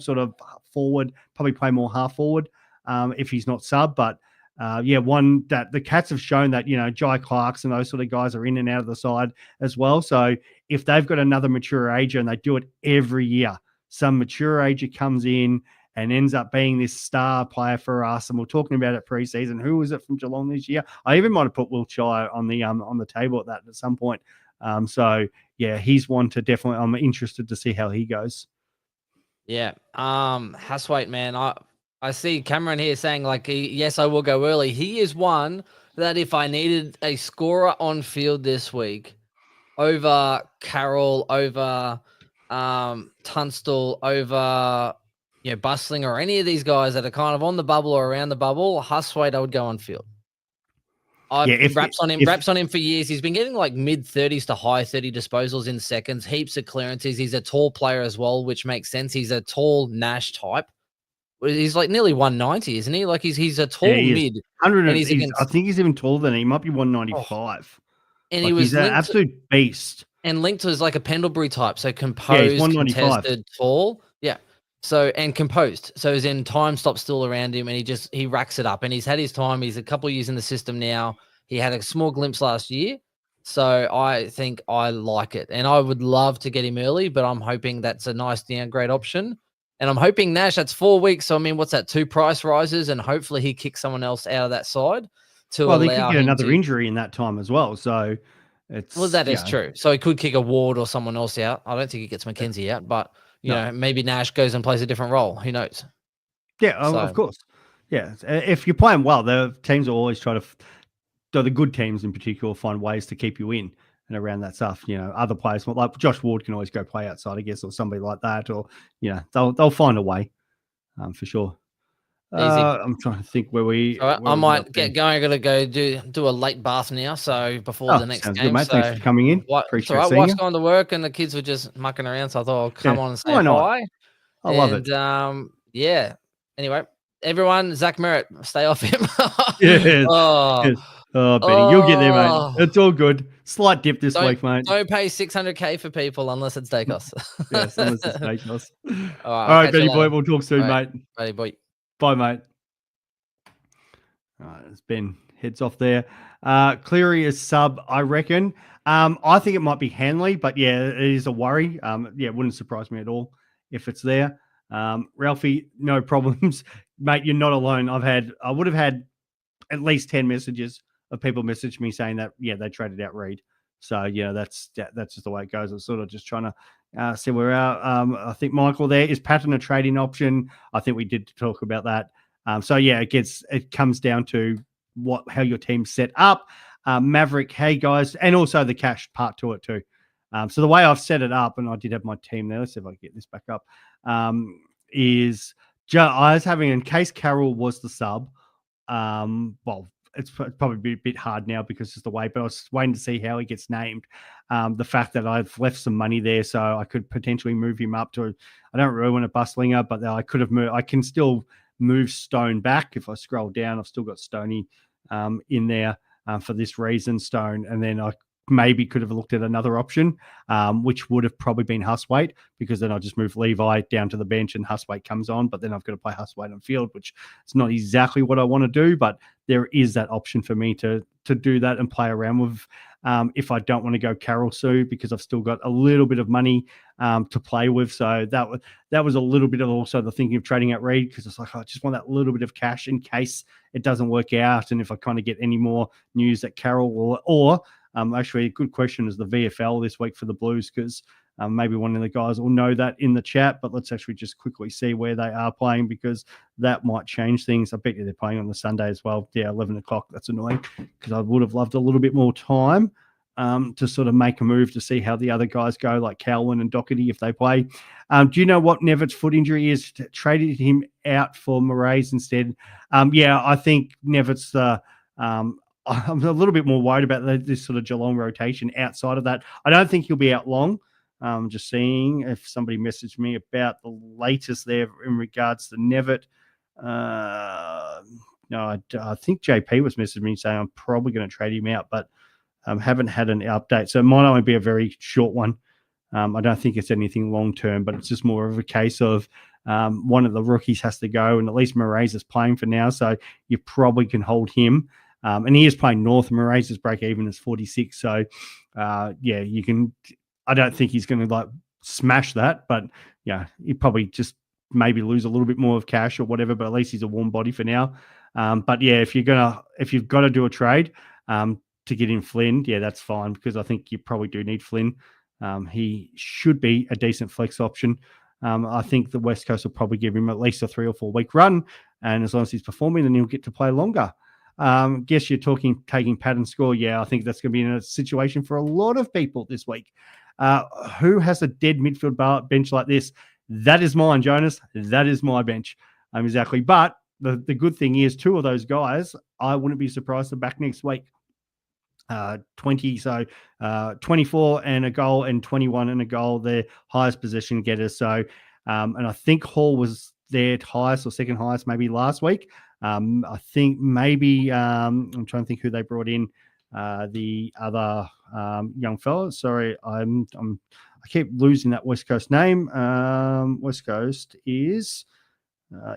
sort of forward, probably play more half forward if he's not sub. But one that the Cats have shown that, Jai Clarks and those sort of guys are in and out of the side as well. So if they've got another mature ager, and they do it every year, some mature ager comes in and ends up being this star player for us. And we're talking about it pre-season. Who was it from Geelong this year? I even might have put Wiltshire on the table at some point. He's one to definitely. I'm interested to see how he goes. Yeah, Hustwaite, man. I see Cameron here saying yes, I will go early. He is one that if I needed a scorer on field this week over Carroll, over Tunstall, over Bustling, or any of these guys that are kind of on the bubble or around the bubble, Hustwaite, I would go on field. Raps on him for years. He's been getting mid-30s to high 30 disposals in seconds, heaps of clearances. He's a tall player as well, which makes sense. He's a tall Nash type. He's nearly 190, isn't he? He's a tall mid. I think he's even taller than he might be 195. And he was he's an absolute beast. And linked as a Pendlebury type, so composed, contested, tall. Yeah. So, and composed. So as in time stops still around him, and he racks it up, and he's had his time. He's a couple of years in the system now. He had a small glimpse last year. So I think I like it, and I would love to get him early, but I'm hoping that's a nice downgrade option. And I'm hoping Nash, that's 4 weeks. So I mean, what's that? 2 price rises, and hopefully he kicks someone else out of that side to allow him. Well, he could get another injury in that time as well. So that is true. So he could kick a Ward or someone else out. I don't think he gets McKenzie out, but maybe Nash goes and plays a different role. Who knows? Yeah, of course. Yeah, if you're playing well, the teams will always try to. The good teams in particular find ways to keep you in and around that stuff. Other players like Josh Ward can always go play outside, I guess, or somebody like that, or they'll find a way, for sure. I'm trying to think where we. I might get going. I got to go do a late bath now, so before the next game. Good, mate. Thanks for coming in. Appreciate it. Wife's going to work, and the kids were just mucking around, so I thought I'll come on and say hi. I love it. Yeah. Anyway, everyone, Zach Merritt, stay off him. Yes. Oh, Yes. Oh, Benny, you'll get there, mate. oh. It's all good. Slight dip this week, mate. Don't pay 600K for people unless it's Dacos. Yes, unless it's Dacos. All right, All right, catch you Benny boy. later. We'll talk soon, All right, mate. buddy boy. Bye, mate. All right, it's Ben heads off there. Cleary is sub, I reckon. I think it might be Hanley, but yeah, it is a worry. Yeah, it wouldn't surprise me at all if it's there. Ralphie, no problems, mate. You're not alone. I would have had at least 10 messages of people message me saying that, yeah, they traded out Reed. So, yeah, that's just the way it goes. I'm sort of just trying to see where out. I think Michael there is Patton a trading option. I think we did talk about that. So, yeah, it comes down to how your team's set up. Maverick, hey, guys, and also the cash part to it too. So the way I've set it up, and I did have my team there, let's see if I can get this back up, is I was having, in case Carroll was the sub, well, it's probably a bit hard now because it's the way, but I was waiting to see how he gets named. The fact that I've left some money there, so I could potentially move him up to, I don't really want a Bustlinger, but I could have moved, I can still move Stone back. If I scroll down, I've still got Stoney in there for this reason, Stone, and then I maybe could have looked at another option, which would have probably been Huswaite, because then I just move Levi down to the bench and Huswaite comes on, but then I've got to play Huswaite on field, which is not exactly what I want to do, but there is that option for me to do that and play around with if I don't want to go Carroll Sue, because I've still got a little bit of money to play with. So that was a little bit of also the thinking of trading out Reed, because it's like, I just want that little bit of cash in case it doesn't work out, and if I kind of get any more news that Carroll or actually, a good question is the VFL this week for the Blues, because maybe one of the guys will know that in the chat, but let's actually just quickly see where they are playing, because that might change things. I bet you they're playing on the Sunday as well. Yeah, 11 o'clock. That's annoying, because I would have loved a little bit more time to sort of make a move to see how the other guys go, like Calwin and Doherty, if they play. Do you know what Nevitt's foot injury is? Traded him out for Moraes instead. Yeah, I think Nevitt's I'm a little bit more worried about this sort of Geelong rotation outside of that. I don't think he'll be out long. Just seeing if somebody messaged me about the latest there in regards to Nevitt. No, I think JP was messaging me saying I'm probably going to trade him out, but haven't had an update. So it might only be a very short one. I don't think it's anything long term, but it's just more of a case of one of the rookies has to go, and at least Moraes is playing for now, so you probably can hold him. And he is playing North. Moraes' break even is 46. So, yeah, you can. I don't think he's going to smash that, but yeah, he probably just maybe lose a little bit more of cash or whatever. But at least he's a warm body for now. But yeah, if you've got to do a trade to get in Flynn, yeah, that's fine, because I think you probably do need Flynn. He should be a decent flex option. I think the West Coast will probably give him at least a 3 or 4 week run, and as long as he's performing, then he'll get to play longer. Guess you're taking Patton score. Yeah, I think that's going to be in a situation for a lot of people this week. Who has a dead midfield bench like this? That is mine, Jonas. That is my bench. Exactly. But the good thing is, 2 of those guys, I wouldn't be surprised to back next week. 20, so 24 and a goal and 21 and a goal, their highest position getters. So, and I think Hall was their highest or second highest maybe last week. I think maybe I'm trying to think who they brought in. The other young fella. Sorry, I keep losing that West Coast name. West Coast is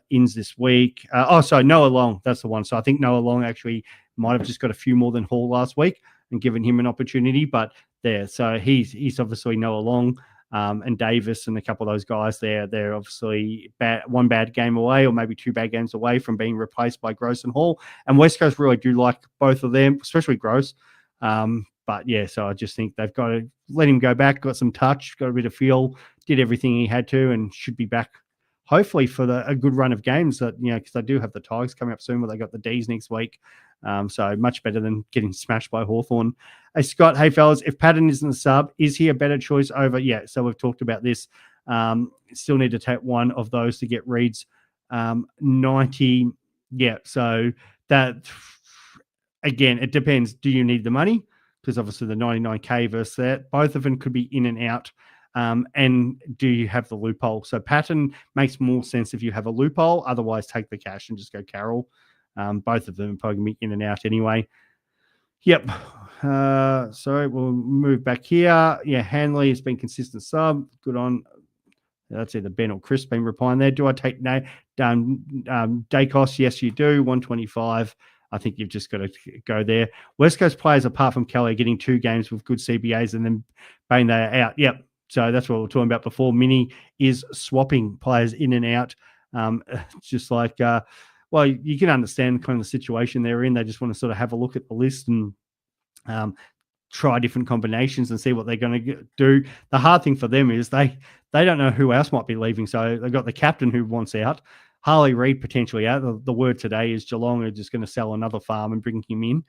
ins this week. So Noah Long, that's the one. So I think Noah Long actually might have just got a few more than Hall last week and given him an opportunity. But there, so he's obviously Noah Long. And Davis and a couple of those guys there, they're obviously one bad game away, or maybe 2 bad games away from being replaced by Gross and Hall. And West Coast really do like both of them, especially Gross. But yeah, so I just think they've got to let him go back, got some touch, got a bit of feel, did everything he had to, and should be back hopefully for a good run of games that, because they do have the Tigers coming up soon, where they got the D's next week. So much better than getting smashed by Hawthorn. Hey, Scott, hey, fellas, if Patton isn't a sub, is he a better choice over? Yeah, so we've talked about this. Still need to take one of those to get Reed's 90. Yeah, so that, again, it depends. Do you need the money? Because obviously the 99K versus that, both of them could be in and out. and do you have the loophole? So pattern makes more sense if you have a loophole. Otherwise, take the cash and just go Carroll. Both of them are probably going to be in and out anyway. Yep. Sorry, we'll move back here. Yeah, Hanley has been consistent sub. Good on. That's either Ben or Chris been replying there. Do I take Dacos? Yes, you do. 125. I think you've just got to go there. West Coast players, apart from Kelly, are getting 2 games with good CBAs and then bang, they're out. Yep. So that's what we were talking about before. Mini is swapping players in and out. Just like, well, you can understand kind of the situation they're in. They just want to sort of have a look at the list and try different combinations and see what they're going to do. The hard thing for them is they don't know who else might be leaving. So they've got the captain who wants out, Harley Reid potentially out. The word today is Geelong are just going to sell another farm and bring him in.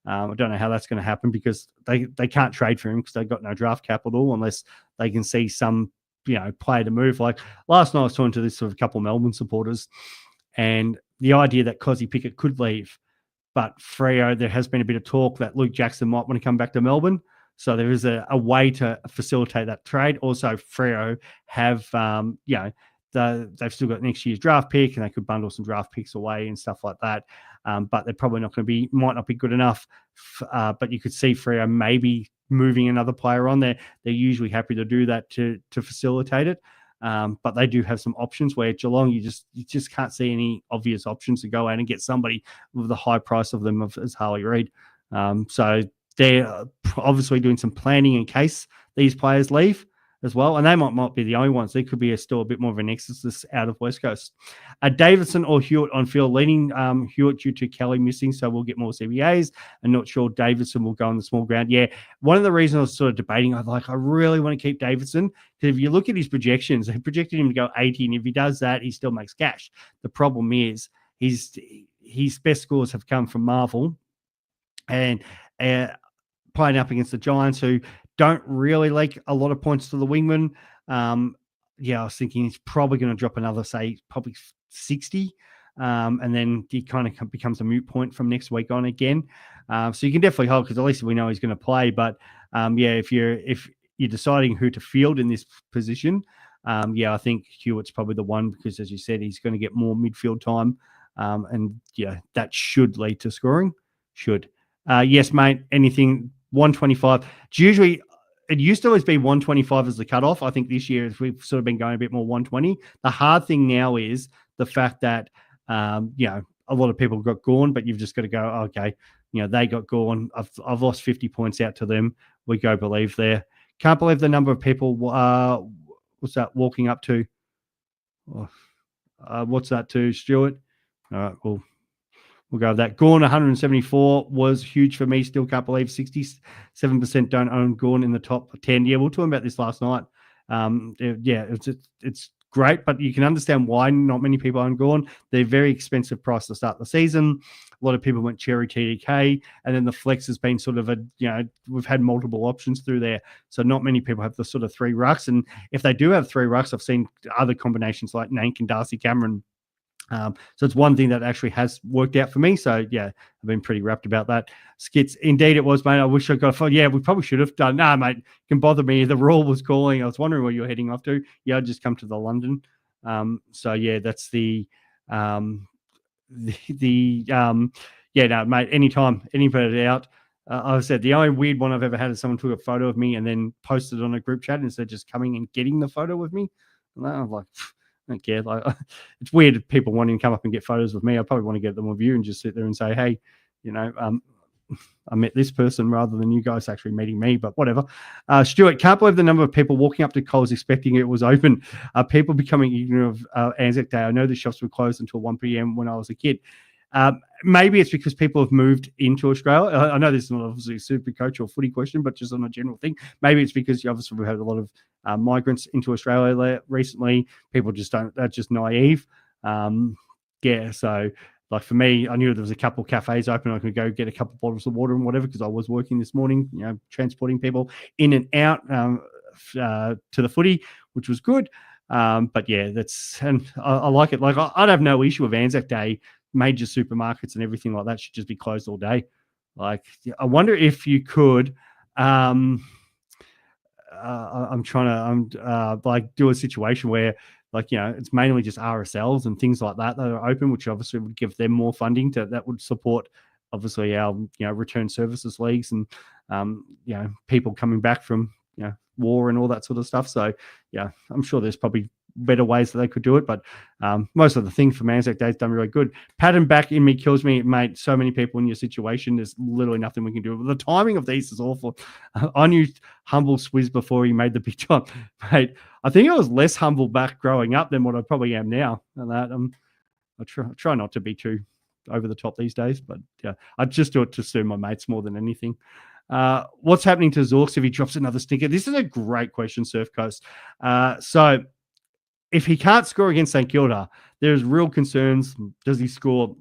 I don't know how that's going to happen because they can't trade for him because they've got no draft capital unless they can see some player to move. Like last night I was talking to this sort of a couple of Melbourne supporters, and the idea that Cozzy Pickett could leave, but Freo, there has been a bit of talk that Luke Jackson might want to come back to Melbourne. So there is a way to facilitate that trade. Also, Freo have, they've still got next year's draft pick and they could bundle some draft picks away and stuff like that. But they're probably not going to be, might not be good enough. But you could see Freo maybe moving another player on there. They're usually happy to do that to facilitate it. But they do have some options where Geelong, you just can't see any obvious options to go out and get somebody with the high price of them as Harley Reid. So they're obviously doing some planning in case these players leave as well. And they might not be the only ones. There could be still a bit more of an exodus out of West Coast. Davidson or Hewitt on field, leading Hewitt due to Kelly missing, so we'll get more CBAs. I'm not sure Davidson will go on the small ground. Yeah, one of the reasons I was sort of debating, I really want to keep Davidson, because if you look at his projections, they projected him to go 80, and if he does that, he still makes cash. The problem is his best scores have come from Marvel and playing up against the Giants, who don't really like a lot of points to the wingman. I was thinking he's probably going to drop another, say, probably 60. And then he kind of becomes a moot point from next week on again. So you can definitely hold, because at least we know he's going to play. But if you're deciding who to field in this position, I think Hewitt's probably the one, because as you said, he's going to get more midfield time. And that should lead to scoring. Should. Yes, mate. Anything 125. It used to always be 125 as the cutoff. I think this year we've sort of been going a bit more 120. The hard thing now is the fact that a lot of people got gone, but you've just got to go, okay, they got gone. I've lost 50 points out to them. We go believe there. Can't believe the number of people. What's that walking up to? What's that to, Stuart? All right, we'll go with that. Gorn 174 was huge for me. Still can't believe 67% don't own Gorn in the top 10. Yeah, we were talking about this last night. It's great, but you can understand why not many people own Gorn. They're very expensive price to start the season. A lot of people went cherry TDK, and then the flex has been sort of we've had multiple options through there. So not many people have the sort of 3 rucks. And if they do have 3 rucks, I've seen other combinations like Nank and Darcy Cameron. So it's one thing that actually has worked out for me. So yeah, I've been pretty rapt about that. Skits, indeed it was, mate. I wish I got. Yeah, we probably should have done. Nah, mate, can bother me. The rule was calling. I was wondering where you're heading off to. Yeah, I just come to the London. So yeah, that's the no, mate. Anytime, anybody out. I said the only weird one I've ever had is someone took a photo of me and then posted on a group chat instead of just coming and getting the photo with me. And I'm like, I don't care. Like, it's weird if people wanting to come up and get photos with me. I probably want to get them with you and just sit there and say, hey, I met this person rather than you guys actually meeting me, but whatever. Stuart, can't believe the number of people walking up to Coles expecting it was open. People becoming ignorant of Anzac Day. I know the shops were closed until 1 p.m. when I was a kid. Maybe it's because people have moved into Australia. I know this is not obviously a super coach or footy question, but just on a general thing. Maybe it's because obviously we've had a lot of migrants into Australia recently. People just don't, they're just naive. So like for me, I knew there was a couple of cafes open. I could go get a couple of bottles of water and whatever, because I was working this morning, transporting people in and out to the footy, which was good. But yeah, and I like it. Like I'd have no issue with Anzac Day. Major supermarkets and everything like that should just be closed all day. Like, I wonder if you could I'm trying to like do a situation where, like, it's mainly just RSLs and things like that are open, which obviously would give them more funding that would support obviously our return services leagues and people coming back from war and all that sort of stuff. So yeah, I'm sure there's probably better ways that they could do it, but most of the things from Anzac Day's done really good. Pattern back in me kills me, mate. So many people in your situation, there's literally nothing we can do. The timing of these is awful. I knew humble Swizz before he made the big jump, mate. I think I was less humble back growing up than what I probably am now. And that I try not to be too over the top these days, but yeah, I just do it to suit my mates more than anything. What's happening to Zorks if he drops another stinker? This is a great question, Surf Coast. So if he can't score against St Kilda, there's real concerns. Does he score?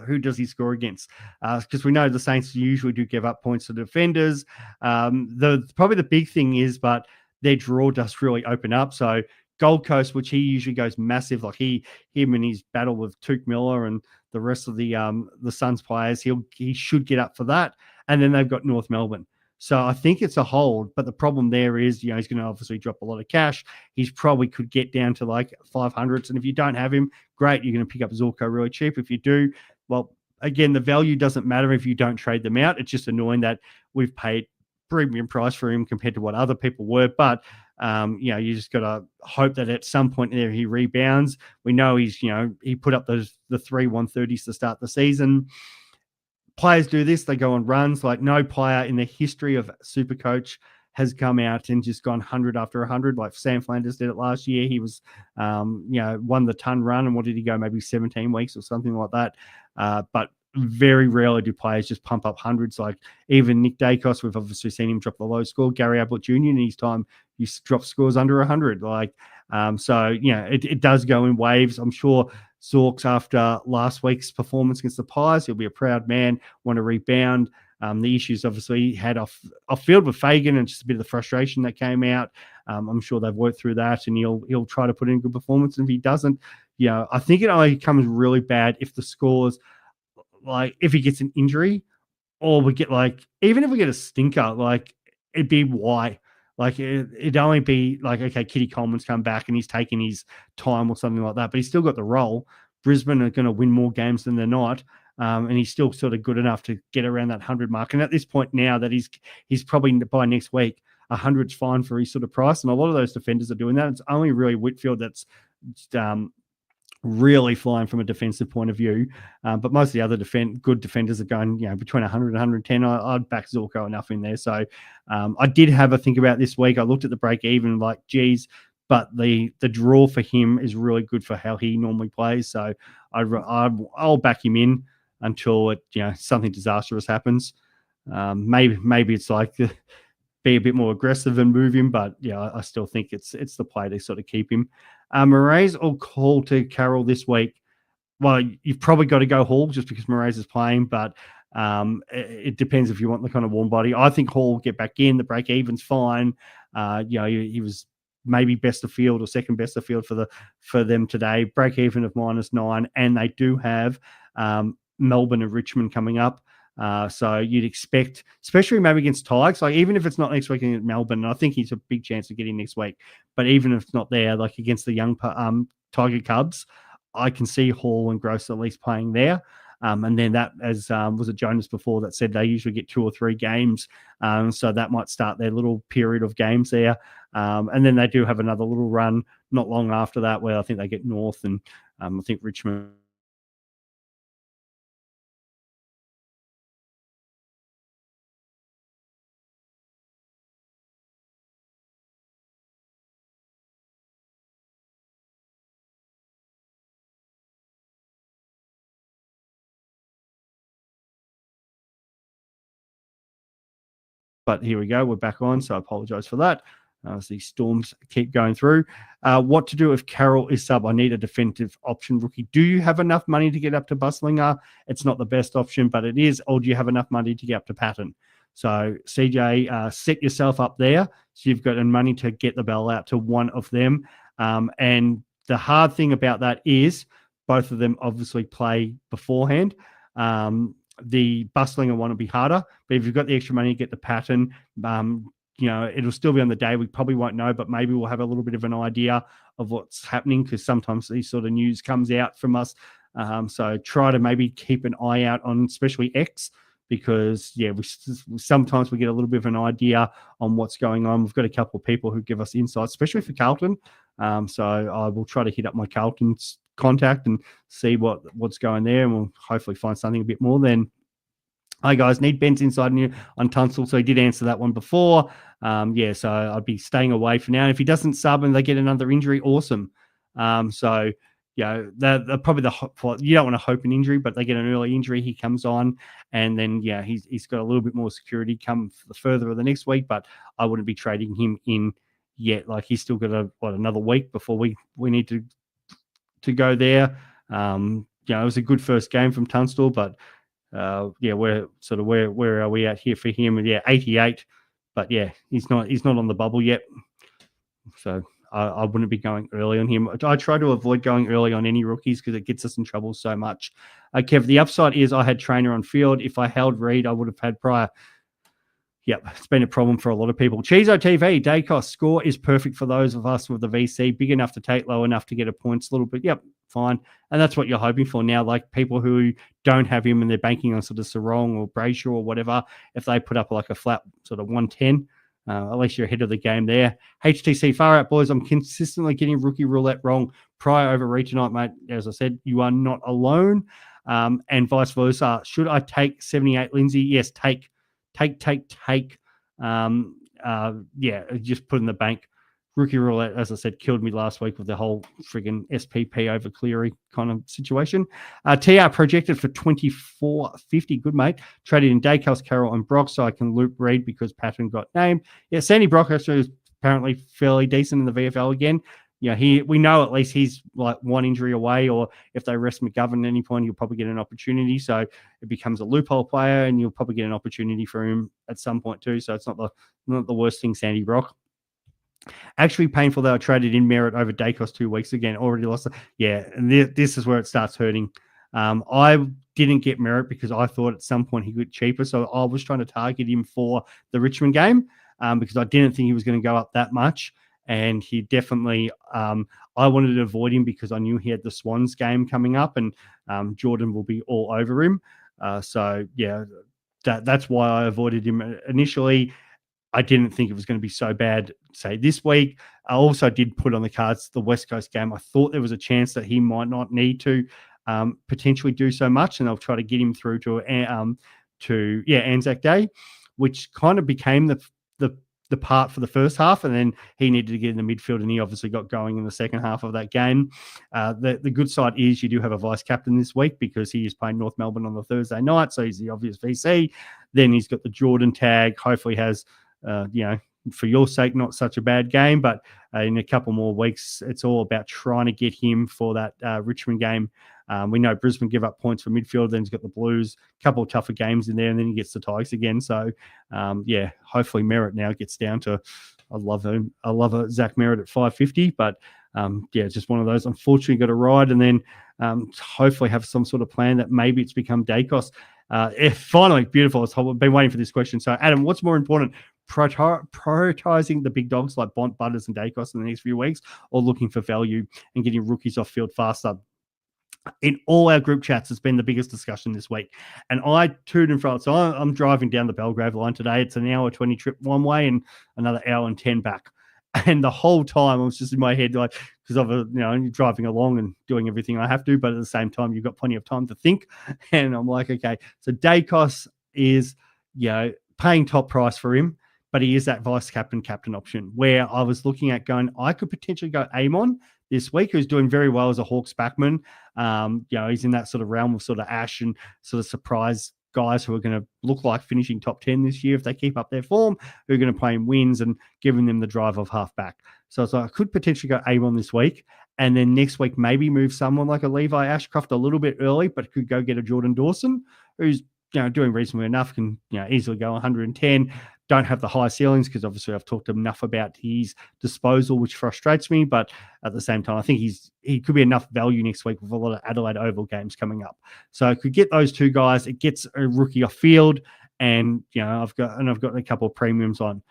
Who does he score against? Because we know the Saints usually do give up points to defenders. Probably the big thing is, but their draw does really open up. So Gold Coast, which he usually goes massive, like him and his battle with Touk Miller and the rest of the Suns players, he should get up for that. And then they've got North Melbourne. So I think it's a hold, but the problem there is, he's going to obviously drop a lot of cash. He's probably could get down to like 500s. And if you don't have him, great, you're going to pick up Zorko really cheap. If you do, well, again, the value doesn't matter if you don't trade them out. It's just annoying that we've paid premium price for him compared to what other people were. But, you just got to hope that at some point there he rebounds. We know he put up the 130s to start the season. Players do this, they go on runs. Like no player in the history of Supercoach has come out and just gone 100 after 100. Like Sam Flanders did it last year. He was, won the ton run. And what did he go? Maybe 17 weeks or something like that. But very rarely do players just pump up hundreds. Like even Nick Dacos, we've obviously seen him drop the low score. Gary Ablett Jr. in his time, he dropped scores under 100. It does go in waves. I'm sure Zorks, after last week's performance against the Pies, he'll be a proud man, want to rebound. The issues obviously he had off field with Fagan and just a bit of the frustration that came out. I'm sure they've worked through that and he'll try to put in a good performance. And if he doesn't, I think it only becomes really bad if the scores, like if he gets an injury or we get even if we get a stinker, it'd be why. It'd only be okay, Kitty Coleman's come back and he's taking his time or something like that, but he's still got the role. Brisbane are going to win more games than they're not. And he's still sort of good enough to get around that 100 mark. And at this point now that he's probably by next week, 100's fine for his sort of price. And a lot of those defenders are doing that. It's only really Whitfield that's really flying from a defensive point of view. But most of the other good defenders are going, between 100 and 110. I'd back Zorko enough in there. So I did have a think about this week. I looked at the break even, geez, but the draw for him is really good for how he normally plays. So I'll back him in until something disastrous happens. Maybe it's be a bit more aggressive and move him, but I still think it's the play to sort of keep him. Moraes or Hall to Carroll this week? Well, you've probably got to go Hall just because Moraes is playing, but it depends if you want the kind of warm body. I think Hall will get back in. The break even's fine. He was maybe best of field or second best of field for them today. Break even of -9, and they do have Melbourne and Richmond coming up. So you'd expect, especially maybe against Tigers, even if it's not next week against Melbourne, and I think he's a big chance of getting next week, but even if it's not there, against the young Tiger Cubs, I can see Hall and Gross at least playing there. And then that, as was it Jonas before that said they usually get 2 or 3 games. So that might start their little period of games there. And then they do have another little run not long after that where I think they get North and I think Richmond. But here we go. We're back on. So I apologize for that. The storms keep going through. What to do if Carroll is sub? I need a defensive option rookie. Do you have enough money to get up to Buslinger? It's not the best option, but it is. Or do you have enough money to get up to Patton? So CJ, set yourself up there. So you've got money to get the bell out to one of them. And the hard thing about that is both of them obviously play beforehand. The Buslinger one will be harder, but if you've got the extra money, get the Patton. it'll still be on the day. We probably won't know, but maybe we'll have a little bit of an idea of what's happening, because sometimes these sort of news comes out from us. So try to maybe keep an eye out on especially X, because sometimes we get a little bit of an idea on what's going on. We've got a couple of people who give us insights, especially for Carlton. So I will try to hit up my Carlton's contact and see what's going there, and we'll hopefully find something a bit more. Then, hi guys, need Ben's inside on Tunstall. So he did answer that one before. So I'd be staying away for now. And if he doesn't sub and they get another injury, awesome. They're probably you don't want to hope an injury, but they get an early injury, he comes on, and then he's got a little bit more security come the further of the next week. But I wouldn't be trading him in yet. Like, he's still got another week before we need to go there. It was a good first game from Tunstall, but we're sort of where are we at here for him? 88, but he's not on the bubble yet, so I wouldn't be going early on him. I try to avoid going early on any rookies because it gets us in trouble so much. Kev, the upside is I had Trainer on field. If I held Reed, I would have had Pryor. Yep, it's been a problem for a lot of people. Cheezo TV, Dacos score is perfect for those of us with the VC, big enough to take, low enough to get a points, a little bit. Yep, fine. And that's what you're hoping for now. Like, people who don't have him and they're banking on sort of Sarong or Brayshaw or whatever, if they put up like a flat sort of 110, at least you're ahead of the game there. HTC, far out, boys. I'm consistently getting rookie roulette wrong. Pryor over Reed tonight, mate. As I said, you are not alone. And vice versa. Should I take 78 Lindsay? Yes, take. Just put in the bank. Rookie roulette, as I said, killed me last week with the whole friggin' SPP over Cleary kind of situation. TR projected for 24.50. Good, mate. Traded in Dacos, Carroll, and Brock, so I can loop Reed because Patton got named. Yeah, Sandy Brock actually is apparently fairly decent in the VFL again. We know at least he's like one injury away, or if they rest McGovern at any point, he'll probably get an opportunity. So it becomes a loophole player, and you'll probably get an opportunity for him at some point too. So it's not the worst thing, Sandy Brock. Actually painful that I traded in Merritt over Dacos 2 weeks again. Already lost it. Yeah, and this is where it starts hurting. I didn't get Merritt because I thought at some point he could cheaper. So I was trying to target him for the Richmond game because I didn't think he was going to go up that much. And he definitely, I wanted to avoid him because I knew he had the Swans game coming up, and Jordan will be all over him. That's why I avoided him initially. I didn't think it was going to be so bad, say, this week. I also did put on the cards the West Coast game. I thought there was a chance that he might not need to potentially do so much, and I'll try to get him through to Anzac Day, which kind of became the part for the first half, and then he needed to get in the midfield, and he obviously got going in the second half of that game. The good side is you do have a vice captain this week because he is playing North Melbourne on the Thursday night, so he's the obvious VC. Then he's got the Jordan tag. Hopefully has, for your sake, not such a bad game, but in a couple more weeks, it's all about trying to get him for that Richmond game. We know Brisbane give up points for midfield, then he's got the Blues, a couple of tougher games in there, and then he gets the Tigers again. So, hopefully Merritt now gets down to, I love him. I love a Zach Merritt at 550, but just one of those. Unfortunately, got to ride, and then hopefully have some sort of plan that maybe it's become Dacos. Finally, beautiful. I've been waiting for this question. So, Adam, what's more important, prioritizing the big dogs like Bont, Butters, and Dacos in the next few weeks, or looking for value and getting rookies off field faster? In all our group chats, it's been the biggest discussion this week. And I toed and fro. So I'm driving down the Belgrave line today. It's an hour 20 trip one way and another hour and 10 back. And the whole time I was just in my head, like, because I'm driving along and doing everything I have to, but at the same time, you've got plenty of time to think. And I'm like, okay, so Dacos is, paying top price for him, but he is that vice captain option where I was looking at going, I could potentially go Amon this week, who's doing very well as a Hawks backman. He's in that sort of realm of sort of Ash and sort of surprise guys who are going to look like finishing top 10 this year if they keep up their form, who are going to play in wins and giving them the drive of halfback. So I could potentially go Amon this week, and then next week maybe move someone like a Levi Ashcroft a little bit early, but could go get a Jordan Dawson, who's doing reasonably enough, can easily go 110. Don't have the high ceilings because obviously I've talked enough about his disposal, which frustrates me. But at the same time, I think he could be enough value next week with a lot of Adelaide Oval games coming up. So I could get those two guys. It gets a rookie off field, and I've got a couple of premiums on.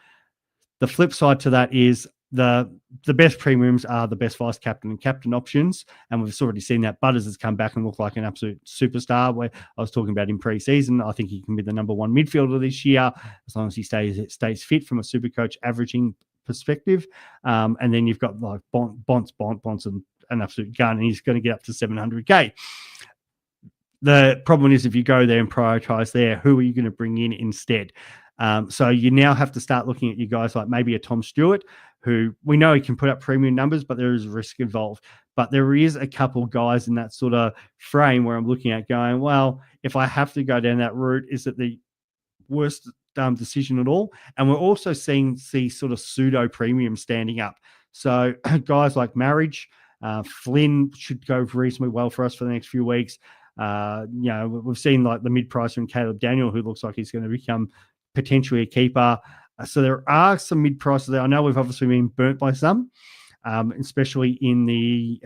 The flip side to that is the best premiums are the best vice captain and captain options, and we've already seen that Butters has come back and looked like an absolute superstar. Where I was talking about in pre-season, I think he can be the number one midfielder this year as long as he stays fit from a Supercoach averaging perspective. And then you've got like Bont's an absolute gun, and he's going to get up to 700k. The problem is if you go there and prioritize there, who are you going to bring in instead? So you now have to start looking at you guys like maybe a Tom Stewart, who we know he can put up premium numbers, but there is risk involved. But there is a couple guys in that sort of frame where I'm looking at going, well, if I have to go down that route, is it the worst decision at all? And we're also seeing sort of pseudo premium standing up. So guys like Marriage, Flynn should go reasonably well for us for the next few weeks. We've seen like the mid-pricer and Caleb Daniel, who looks like he's going to become potentially a keeper. So there are some mid-prices there. I know we've obviously been burnt by some, especially in the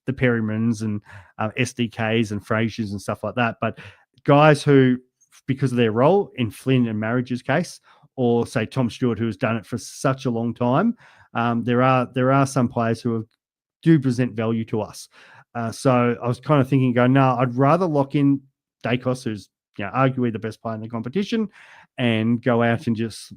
Perrymans and SDKs and Frasers and stuff like that. But guys who, because of their role in Flynn and Marriage's case, or say Tom Stewart, who has done it for such a long time, there are some players who do present value to us. So I was kind of thinking, I'd rather lock in Dacos, who's arguably the best player in the competition, and go out and just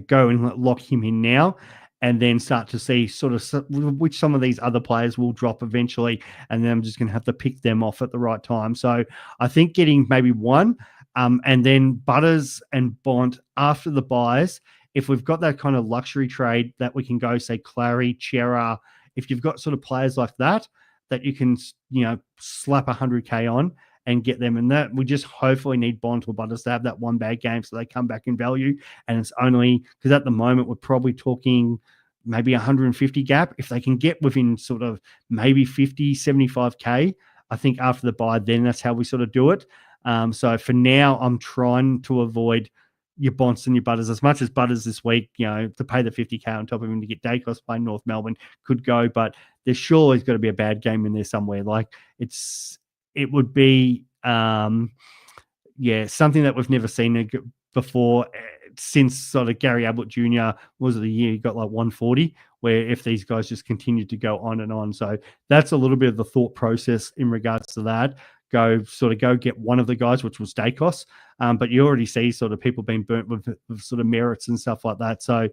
go and lock him in now, and then start to see sort of which some of these other players will drop eventually, and then I'm just going to have to pick them off at the right time. So I think getting maybe one, and then Butters and Bont after the buys, if we've got that kind of luxury trade that we can go, say, Clary, Chera, if you've got sort of players like that you can, slap 100k on and get them. And that we just hopefully need Bont or Butters to have that one bad game so they come back in value. And it's only because at the moment we're probably talking maybe 150 gap. If they can get within sort of maybe 50, 75k, I think after the buy, then that's how we sort of do it. So for now, I'm trying to avoid your Bonts and your Butters as much as Butters this week, to pay the 50k on top of him to get Dacos playing North Melbourne could go, but there's surely got to be a bad game in there somewhere. Like it would be, something that we've never seen before since sort of Gary Ablett Jr. was the year he got like 140, where if these guys just continued to go on and on. So that's a little bit of the thought process in regards to that. Go get one of the guys, which was Dacos. But you already see sort of people being burnt with sort of merits and stuff like that. So,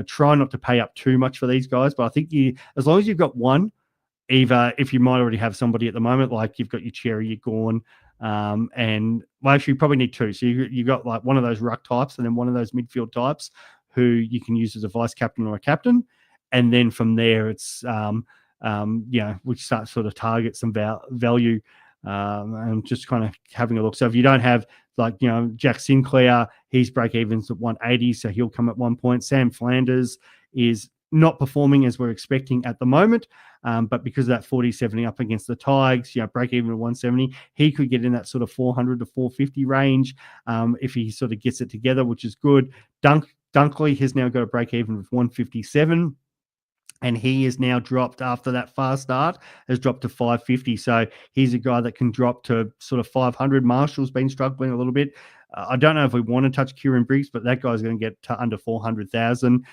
try not to pay up too much for these guys. But I think as long as you've got one, either if you might already have somebody at the moment, like you've got your Cherry, your Gorn, and actually you probably need two. So you got like one of those ruck types and then one of those midfield types who you can use as a vice captain or a captain. And then from there, it's, we start to sort of target some value. And just kind of having a look. So if you don't have Jack Sinclair, his break evens at 180, so he'll come at 1 point. Sam Flanders is not performing as we're expecting at the moment, but because of that 40-70 up against the Tigers, break even at 170, he could get in that sort of 400 to 450 range if he sort of gets it together, which is good. Dunkley has now got a break even with 157. And he is now dropped after that fast start, has dropped to 550. So he's a guy that can drop to sort of 500. Marshall's been struggling a little bit. I don't know if we want to touch Kieran Briggs, but that guy's going to get to under 400,000.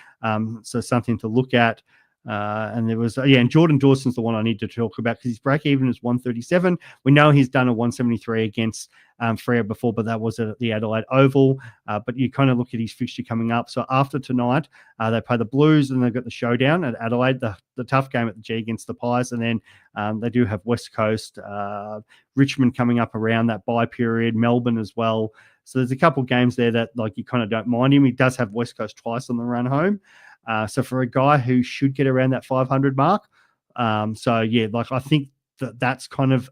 So something to look at. And there was, and Jordan Dawson's the one I need to talk about because his break even is 137. We know he's done a 173 against Freo before, but that was at the Adelaide Oval. But you kind of look at his fixture coming up. So after tonight, they play the Blues and they've got the showdown at Adelaide, the tough game at the G against the Pies. And then they do have West Coast, Richmond coming up around that bye period, Melbourne as well. So there's a couple of games there that you kind of don't mind him. He does have West Coast twice on the run home. So for a guy who should get around that 500 mark, I think that's kind of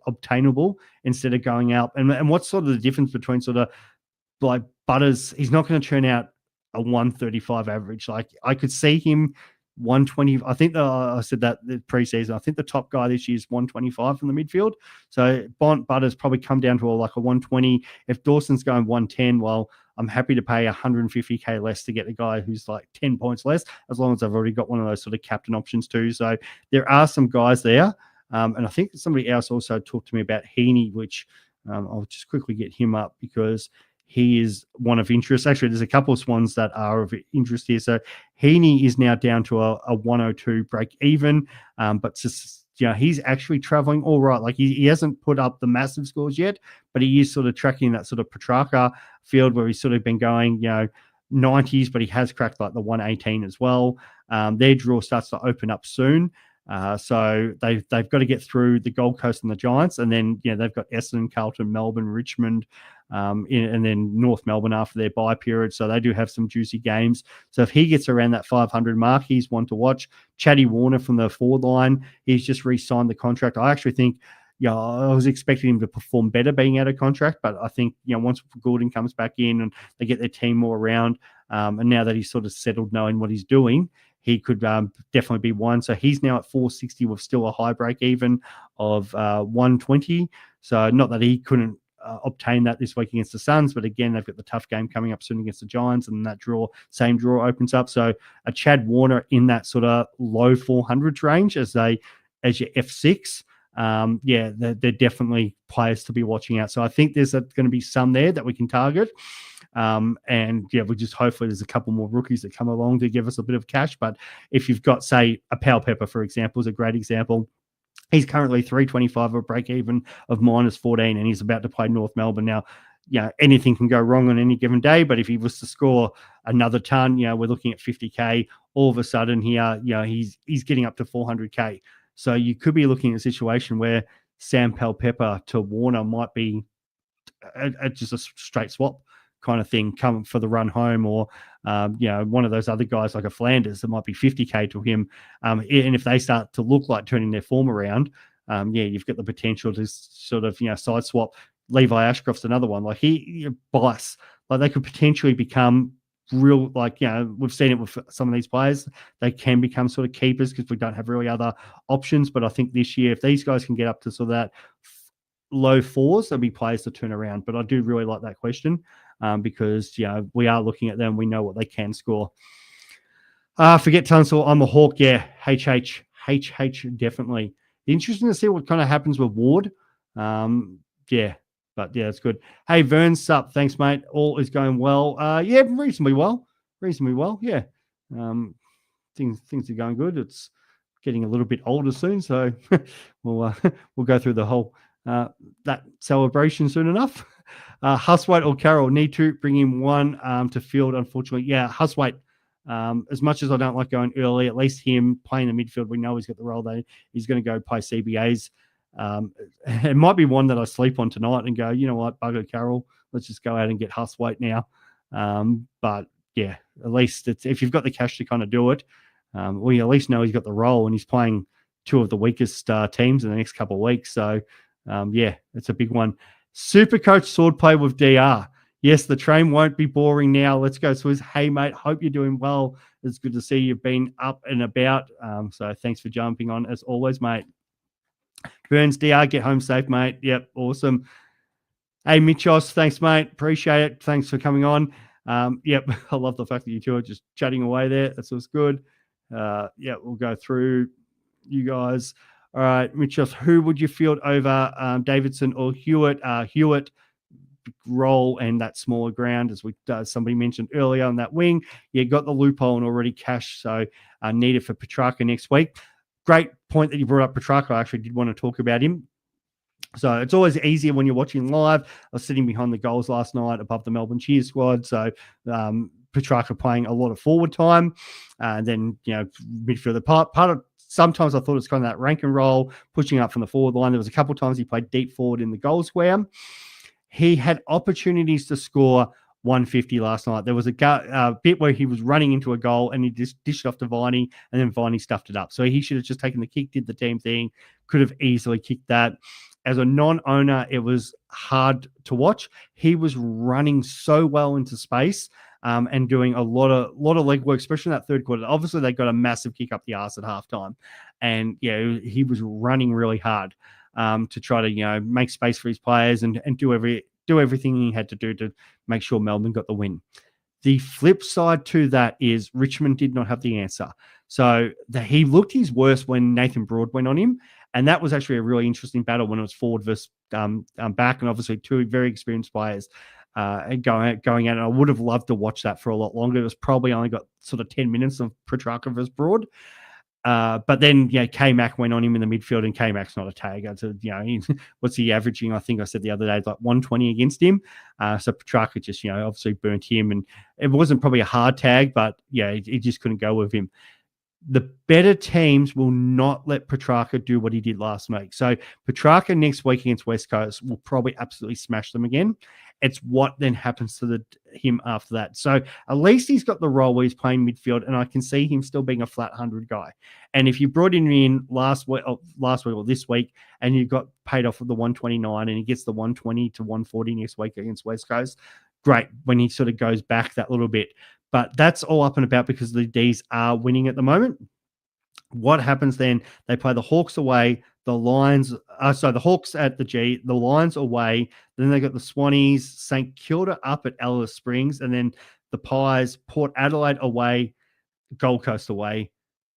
obtainable instead of going out. And what's sort of the difference between sort of like Butters? He's not going to churn out a 135 average. Like I could see him 120. I think I said that the preseason. I think the top guy this year is 125 from the midfield. So Butters probably come down to a 120. If Dawson's going 110, well, I'm happy to pay 150k less to get a guy who's 10 points less, as long as I've already got one of those sort of captain options too. So there are some guys there. And I think somebody else also talked to me about Heaney, which I'll just quickly get him up because he is one of interest. Actually, there's a couple of Swans that are of interest here. So Heaney is now down to a 102 break even, but just, he's actually traveling all right. Like he hasn't put up the massive scores yet, but he is sort of tracking that sort of Petrarca field where he's sort of been going, 90s, but he has cracked like the 118 as well. Their draw starts to open up soon. So they've got to get through the Gold Coast and the Giants, and then they've got Essendon, Carlton, Melbourne, Richmond, and then North Melbourne after their bye period. So they do have some juicy games. So if he gets around that 500 mark, he's one to watch. Chatty Warner from the forward line, he's just re-signed the contract. I actually think, I was expecting him to perform better being out of contract, but I think, once Gordon comes back in and they get their team more around, and now that he's sort of settled knowing what he's doing, he could definitely be one. So he's now at 460 with still a high break even of 120. So not that he couldn't obtain that this week against the Suns, but again, they've got the tough game coming up soon against the Giants, and that same draw opens up. So a Chad Warner in that sort of low 400s range as your F6. They're definitely players to be watching out. So I think there's going to be some there that we can target. We just hopefully there's a couple more rookies that come along to give us a bit of cash. But if you've got, say, a Pal Pepper, for example, is a great example. He's currently 325 of a break even of -14, and he's about to play North Melbourne. Now, anything can go wrong on any given day, but if he was to score another ton, we're looking at 50K. All of a sudden here, he's getting up to 400K. So you could be looking at a situation where Sam Pal-Pepper to Warner might be just a straight swap kind of thing coming for the run home, or one of those other guys like a Flanders that might be 50K to him. And if they start to look like turning their form around, you've got the potential to sort of side swap. Levi Ashcroft's another one. Like he bias, like they could potentially become real, like we've seen it with some of these players. They can become sort of keepers because we don't have really other options. But I think this year, if these guys can get up to sort of that low fours, there'll be players to turn around. But I do really like that question because we are looking at them. We know what they can score. Forget Tunstall. I'm a Hawk. Yeah, HH definitely. Interesting to see what kind of happens with Ward. But it's good. Hey, Vern, sup? Thanks, mate. All is going well. Reasonably well. Yeah. Things are going good. It's getting a little bit older soon, so we'll go through the whole that celebration soon enough. Huswaite or Carroll, need to bring in one to field, unfortunately. Yeah, Huswaite. As much as I don't like going early, at least him playing the midfield, we know he's got the role that he's going to go play CBAs. It might be one that I sleep on tonight and go, you know what, bugger Carroll, let's just go out and get Huswaite now. But yeah, at least if you've got the cash to kind of do it, you at least know he's got the role and he's playing two of the weakest teams in the next couple of weeks. So it's a big one. Supercoach swordplay with DR. Yes, the train won't be boring now. Let's go, Swizz. Hey, mate, hope you're doing well. It's good to see you've been up and about. So thanks for jumping on as always, mate. Burns DR, get home safe, mate. Yep, awesome. Hey, Mitchos, thanks, mate. Appreciate it. Thanks for coming on. I love the fact that you two are just chatting away there. That's what's good. We'll go through you guys. All right, Mitchos, who would you field over Davidson or Hewitt? Hewitt role and that smaller ground, as somebody mentioned earlier on that wing. You got the loophole and already cash, so needed for Petrarca next week. Great point that you brought up Petrarca. I actually did want to talk about him. So it's always easier when you're watching live. I was sitting behind the goals last night above the Melbourne Cheers squad. So Petrarca playing a lot of forward time. And then, midfielder part of sometimes I thought it was kind of that rank and roll, pushing up from the forward line. There was a couple of times he played deep forward in the goal square. He had opportunities to score 150 last night. There was a bit where he was running into a goal and he just dished off to Viney, and then Viney stuffed it up. So he should have just taken the kick, did the team thing, could have easily kicked that. As a non-owner, it was hard to watch. He was running so well into space and doing a lot of legwork, especially in that third quarter. Obviously, they got a massive kick up the arse at halftime. And, he was running really hard to try to, make space for his players and do everything he had to do to make sure Melbourne got the win. The flip side to that is Richmond did not have the answer. So he looked his worst when Nathan Broad went on him. And that was actually a really interesting battle when it was forward versus back, and obviously two very experienced players. going out. And I would have loved to watch that for a lot longer. It was probably only got sort of 10 minutes of Petrarca versus Broad. But then, K-Mac went on him in the midfield, and K-Mac's not a tag. So, what's he averaging? I think I said the other day, like 120 against him. So Petrarca just, obviously burnt him, and it wasn't probably a hard tag, but he just couldn't go with him. The better teams will not let Petrarca do what he did last week. So Petrarca next week against West Coast will probably absolutely smash them again. It's what then happens to him after that. So at least he's got the role where he's playing midfield, and I can see him still being a flat 100 guy. And if you brought him in last week or this week, and you got paid off with the 129, and he gets the 120 to 140 next week against West Coast, great when he sort of goes back that little bit. But that's all up and about because the Ds are winning at the moment. What happens then? They play the Hawks away, the Lions. The Hawks at the G, the Lions away. Then they got the Swannies, St Kilda up at Alice Springs, and then the Pies, Port Adelaide away, Gold Coast away,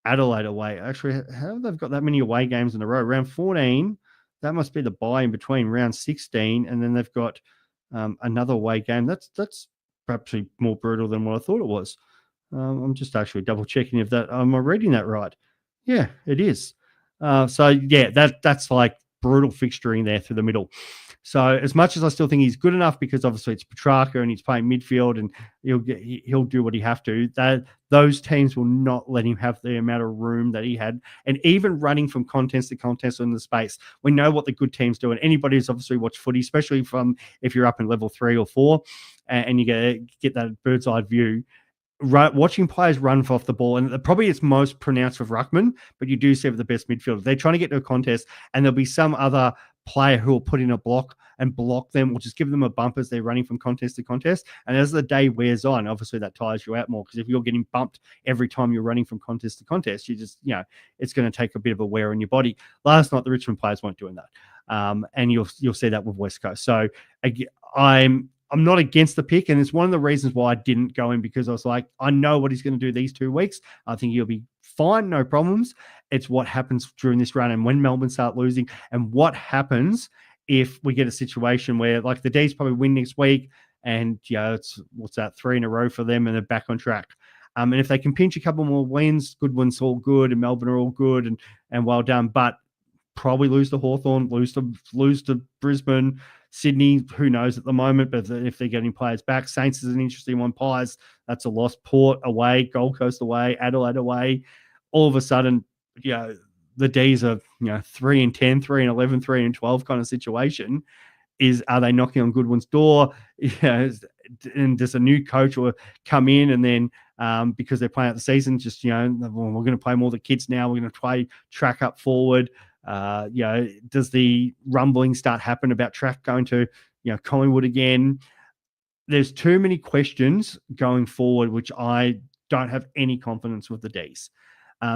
Adelaide away. Actually, how have they got that many away games in a row? Round 14, that must be the bye in between. Round 16, and then they've got another away game. That's perhaps more brutal than what I thought it was. I'm just actually double checking if that am I reading that right? Yeah, it is. That's like brutal fixturing there through the middle. So as much as I still think he's good enough, because obviously it's Petrarca and he's playing midfield and he'll do what he have to, that those teams will not let him have the amount of room that he had. And even running from contest to contest in the space, we know what the good teams do. And anybody who's obviously watched footy, especially from if you're up in level 3 or 4 and you get that bird's eye view, watching players run off the ball, and probably it's most pronounced with Ruckman, but you do see with the best midfielders. They're trying to get to a contest, and there'll be some other player who will put in a block and block them, or just give them a bump as they're running from contest to contest. And as the day wears on, obviously that tires you out more, because if you're getting bumped every time you're running from contest to contest, you just, it's going to take a bit of a wear on your body. Last night, the Richmond players weren't doing that. And you'll see that with West Coast. So I'm not against the pick, and it's one of the reasons why I didn't go in, because I was like, I know what he's going to do these 2 weeks. I think he'll be fine, no problems. It's what happens during this run and when Melbourne start losing, and what happens if we get a situation where, like, the D's probably win next week, and it's 3 in a row for them, and they're back on track. And if they can pinch a couple more wins, good ones, all good, and Melbourne are all good and well done, but probably lose to Hawthorn, lose to Brisbane, Sydney, who knows at the moment, but if they're getting players back, Saints is an interesting one. Pies, that's a loss. Port away, Gold Coast away, Adelaide away. All of a sudden, the D's are 3-10, 3-11, 3-12 kind of situation. Are they knocking on Goodwin's door? And does a new coach or come in and then because they're playing out the season, just we're going to play more the kids now. We're going to play track up forward. Does the rumbling start happen about track going to Collingwood again? There's too many questions going forward, which I don't have any confidence with the Ds.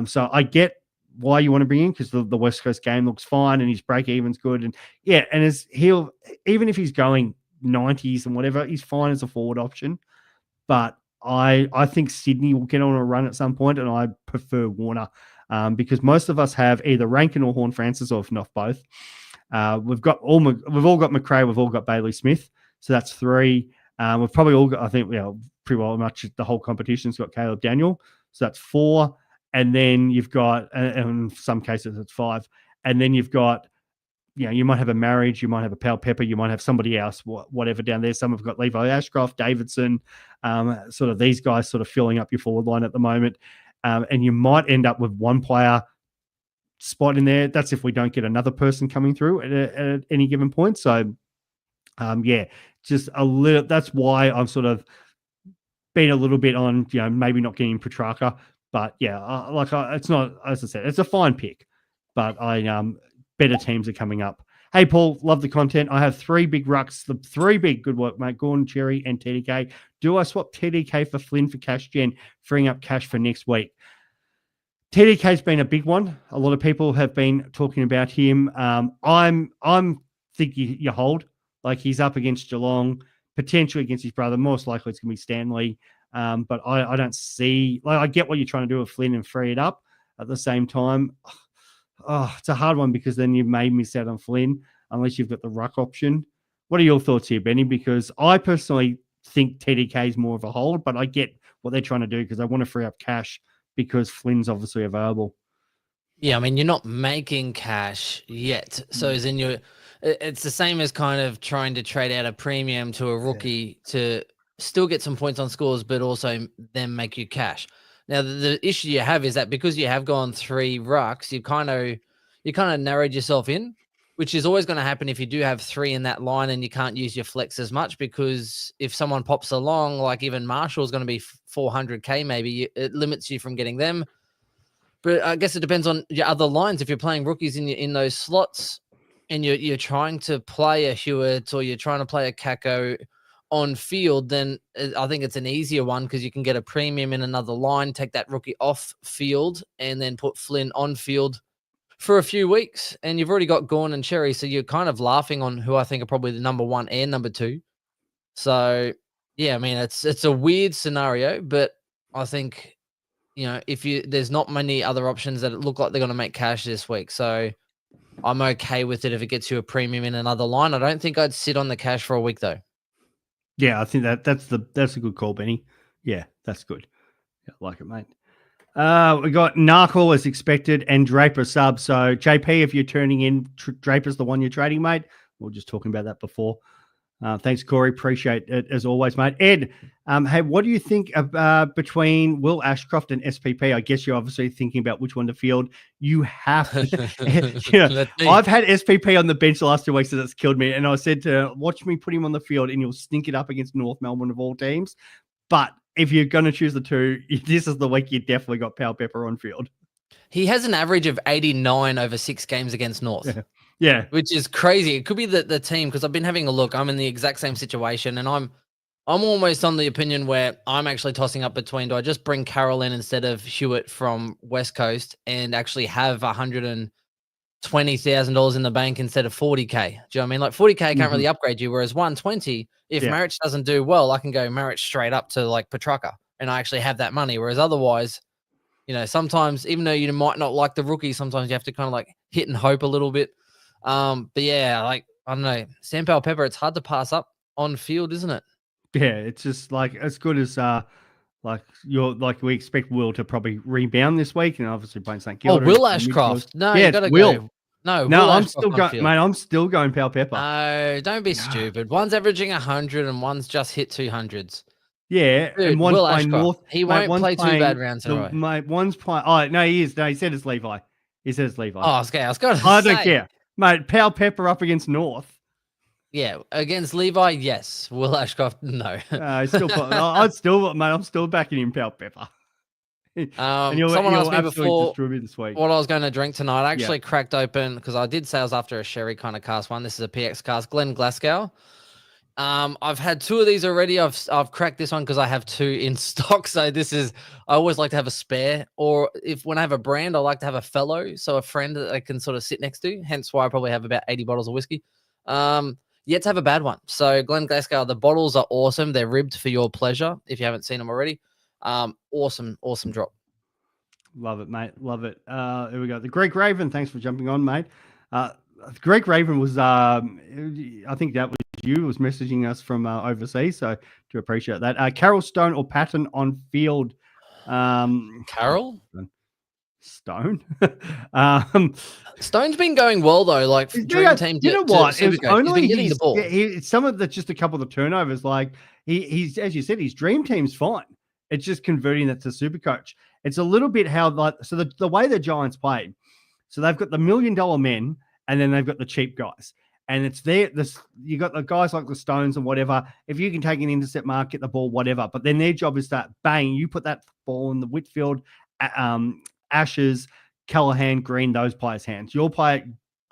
So I get why you want to bring in, because the West Coast game looks fine and his break even's good, and even if he's going 90s and whatever, he's fine as a forward option. But I think Sydney will get on a run at some point, and I prefer Warner. Because most of us have either Rankin or Horne-Francis, or if not both. We've all got McRae, we've all got Bailey Smith, so that's 3. We've probably all got, I think, pretty well much the whole competition's got Caleb Daniel, so that's 4. And then you've got, and in some cases it's 5. And then you've got, you might have a Marriage, you might have a Pal Pepper, you might have somebody else, whatever down there. Some have got Levi Ashcroft, Davidson, sort of these guys sort of filling up your forward line at the moment. And you might end up with one player spot in there. That's if we don't get another person coming through at any given point. So, just a little. That's why I'm sort of been a little bit on, maybe not getting Petrarca. But it's not, as I said, it's a fine pick. But better teams are coming up. Hey, Paul, love the content. I have 3 big rucks, the 3 big, good work, mate. Gordon, Cherry, and TDK. Do I swap TDK for Flynn for cash gen, freeing up cash for next week? TDK's been a big one. A lot of people have been talking about him. I'm think you hold. Like, he's up against Geelong, potentially against his brother. Most likely it's going to be Stanley. But I don't see, I get what you're trying to do with Flynn and free it up at the same time. Oh, it's a hard one, because then you may miss out on Flynn unless you've got the ruck option, What are your thoughts here, Benny? Because I personally think TDK is more of a hold, but I get what they're trying to do because they want to free up cash because Flynn's obviously available. Yeah, I mean, you're not making cash yet. So as in it's the same as kind of trying to trade out a premium to a rookie to still get some points on scores, but also then make you cash. Now, the issue you have is that because you have gone 3 rucks, you kind of narrowed yourself in, which is always going to happen if you do have 3 in that line and you can't use your flex as much, because if someone pops along, like even Marshall's going to be 400k, maybe it limits you from getting them. But I guess it depends on your other lines. If you're playing rookies in those slots and you're trying to play a Hewitt or you're trying to play a Kako on field, then I think it's an easier one because you can get a premium in another line, take that rookie off field, and then put Flynn on field for a few weeks. And you've already got Gorn and Cherry, so you're kind of laughing on who I think are probably the number 1 and number 2. So yeah, I mean it's a weird scenario, but I think, if there's not many other options that look like they're going to make cash this week. So I'm okay with it if it gets you a premium in another line. I don't think I'd sit on the cash for a week though. Yeah, I think that's a good call, Benny. Yeah, that's good. Yeah, I like it, mate. We got Narkle as expected and Draper sub. So JP, if you're turning in, Draper's the one you're trading, mate. We were just talking about that before. Thanks, Corey. Appreciate it as always, mate. Ed, hey, what do you think of, between Will Ashcroft and SPP? I guess you're obviously thinking about which one to field. You have to. I've had SPP on the bench the last 2 weeks, and it's killed me. And I said to watch me put him on the field, and you'll stink it up against North Melbourne of all teams. But if you're going to choose the 2, this is the week you definitely got Powell Pepper on field. He has an average of 89 over 6 games against North. Yeah. Which is crazy. It could be the team, because I've been having a look. I'm in the exact same situation, and I'm almost on the opinion where I'm actually tossing up between, do I just bring Carroll in instead of Hewitt from West Coast and actually have $120,000 in the bank instead of 40K? Do you know what I mean? Like 40K can't really upgrade you, whereas 120, if Marich doesn't do well, I can go Marich straight up to like Petrarca and I actually have that money. Whereas otherwise, sometimes even though you might not like the rookie, sometimes you have to kind of like hit and hope a little bit. But yeah, like, I don't know, Sam Powell Pepper, it's hard to pass up on field, isn't it? Yeah, it's just like as good as we expect Will to probably rebound this week, and obviously playing St Kilda. Oh, Will Ashcroft. No, yeah, you gotta Will. go. No, I'm still going, mate. I'm still going Powell Pepper. No, don't be stupid. One's averaging 100 and one's just hit 200s. Yeah, Dude, and one's Will playing Ashcroft. North. He won't play 2 bad rounds in a row. Mate, one's playing. Oh no, he is. No, he said it's Levi. He said it's Levi. Oh, okay. I was going to say. I don't care, mate. Powell Pepper up against North. Yeah, against Levi, yes. Will Ashcroft, no. I'm still backing him, Powell Pepper. Someone asked me before this week what I was going to drink tonight. I actually cracked open, because I did sales after a sherry kind of cast one. This is a PX cast, Glen Glasgow. I've had 2 of these already. I've cracked this one because I have 2 in stock. So I always like to have a spare, or when I have a brand, I like to have a fellow, so a friend that I can sort of sit next to. Hence why I probably have about 80 bottles of whiskey. Yet to have a bad one. So Glen Glasgow, the bottles are awesome. They're ribbed for your pleasure if you haven't seen them already. Awesome drop. Love it, mate. Love it. Here we go. The Greg Raven, thanks for jumping on, mate. Greg Raven was, I think that was you, was messaging us from overseas, so do appreciate that. Carroll, Stone, or Patton on field? Carroll? Stone. Stone's been going well though, like dream team. You know what? It was only getting the ball. Some of the just a couple of the turnovers. Like he's as you said, his dream team's fine. It's just converting that to Supercoach. It's a little bit how the way the Giants play. So they've got the $1 million men, and then they've got the cheap guys. And it's there. You got the guys like the Stones and whatever. If you can take an intercept mark, get the ball, whatever. But then their job is that bang, you put that ball in the Whitfield, Ashes, Callahan, Green, those players' hands. Your player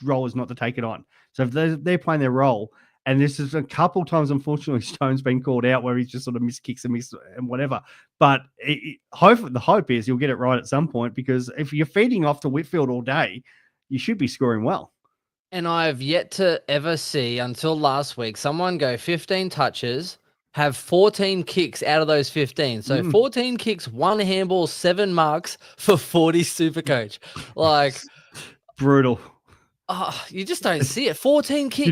role is not to take it on. So if they're playing their role, and this is a couple times, unfortunately, Stone's been called out where he's just sort of missed kicks and whatever. But the hope is you'll get it right at some point, because if you're feeding off to Whitfield all day, you should be scoring well. And I've yet to ever see, until last week, someone go 15 touches, have 14 kicks out of those 15. So 14 kicks, 1 handball, 7 marks for 40 Supercoach. Like, brutal. You just don't see it. 14 kicks.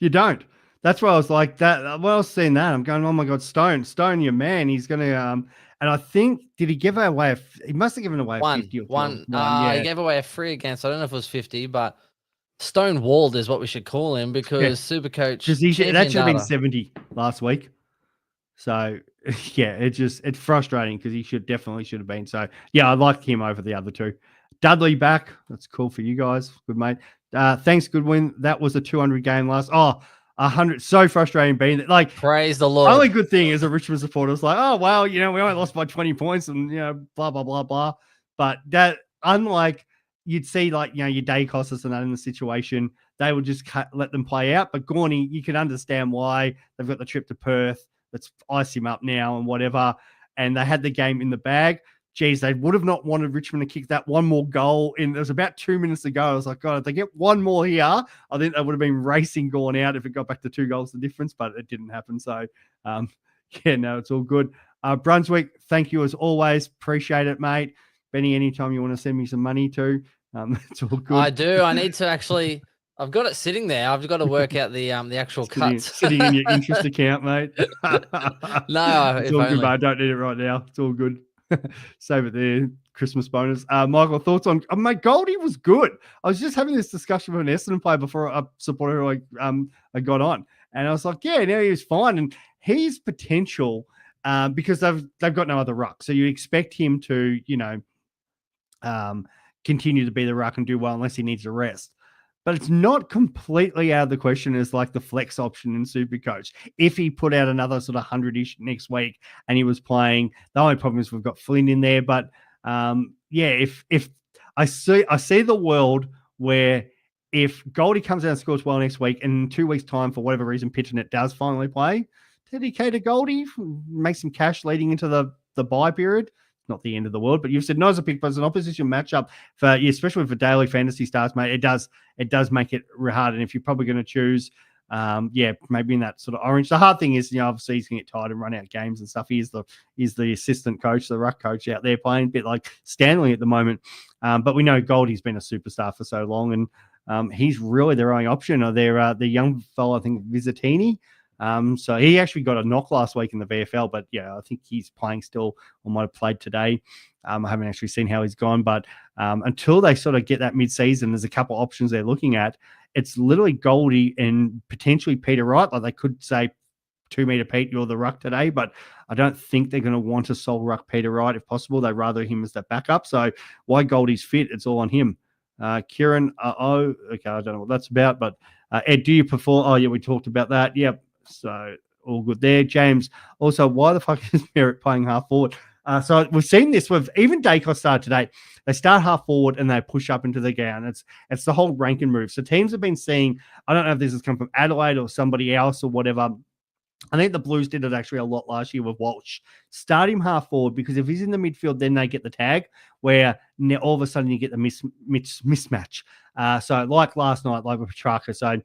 You don't. That's why I was like that. When I was seeing that, I'm going, oh my God, Stone, your man. He's going to, and I think, did he give away he must have given away a 50 or One. one. He Yeah. gave away a free against. I don't know if it was 50, but Stone Walled is what we should call him Yeah. because Supercoach Because that champion should have been data. 70 last week. So yeah, it's frustrating because he definitely should have been. So yeah, I liked him over the other two. Dudley back. That's cool for you guys. Good mate. Thanks, good win. That was a 200 game last. 100. So frustrating being like Praise the Lord. only good thing is a Richmond supporter was like, oh well, we only lost by 20 points and blah blah blah blah. But that unlike you'd see like your day costs and that in the situation, they would just let them play out. But Gorney, you can understand why they've got the trip to Perth. Let's ice him up now and whatever. And they had the game in the bag. Geez, they would have not wanted Richmond to kick that one more goal in. There was about 2 minutes to go. I was like, God, if they get one more here, I think they would have been racing going out if it got back to 2 goals the difference, but it didn't happen. So, it's all good. Brunswick, thank you as always. Appreciate it, mate. Benny, anytime you want to send me some money too, it's all good. I do. I need to actually. I've got it sitting there. I've got to work out the actual cuts. Sitting in your interest account, mate. No, it's all good, mate. I don't need it right now. It's all good. Save it there. Christmas bonus. Michael, thoughts on mate? Goldie was good. I was just having this discussion with an Essendon player before a supporter who I got on, and I was like, yeah, now he was fine, and his potential, because they've got no other ruck, so you expect him to continue to be the ruck and do well unless he needs a rest. But it's not completely out of the question as like the flex option in Supercoach. If he put out another sort of 100-ish next week and he was playing, the only problem is we've got Flynn in there. But if I see the world where if Goldie comes out and scores well next week and in 2 weeks' time, for whatever reason, Pitchnet does finally play, dedicate to Goldie, make some cash leading into the bye period. Not the end of the world, but you've said no as a pick, but as an opposition matchup for especially for daily fantasy stars, mate, it does make it hard. And if you're probably going to choose, maybe in that sort of orange. The hard thing is, obviously he's going to get tired and run out games and stuff. He's the assistant coach, the ruck coach out there playing a bit like Stanley at the moment. But we know Goldie's been a superstar for so long, and he's really their only option. Or the young fellow, I think Visitini. So he actually got a knock last week in the VFL, but yeah, I think he's playing still or might have played today. I haven't actually seen how he's gone, but until they sort of get that mid-season, there's a couple options they're looking at. It's literally Goldie and potentially Peter Wright. Like they could say 2 meter Pete, you're the ruck today, but I don't think they're going to want to sole ruck Peter Wright if possible. They'd rather him as that backup. So why Goldie's fit, it's all on him. Kieran, okay, I don't know what that's about, but Ed, do you perform? Oh yeah, we talked about that. Yep. So all good there. James, also, why the fuck is Merritt playing half forward? So we've seen this with even Dacos started today. They start half forward and they push up into the ground. It's the whole Rankin move. So teams have been seeing, I don't know if this has come from Adelaide or somebody else or whatever. I think the Blues did it actually a lot last year with Walsh. Start him half forward because if he's in the midfield, then they get the tag where all of a sudden you get the mismatch. So like last night, like with Petrarca. So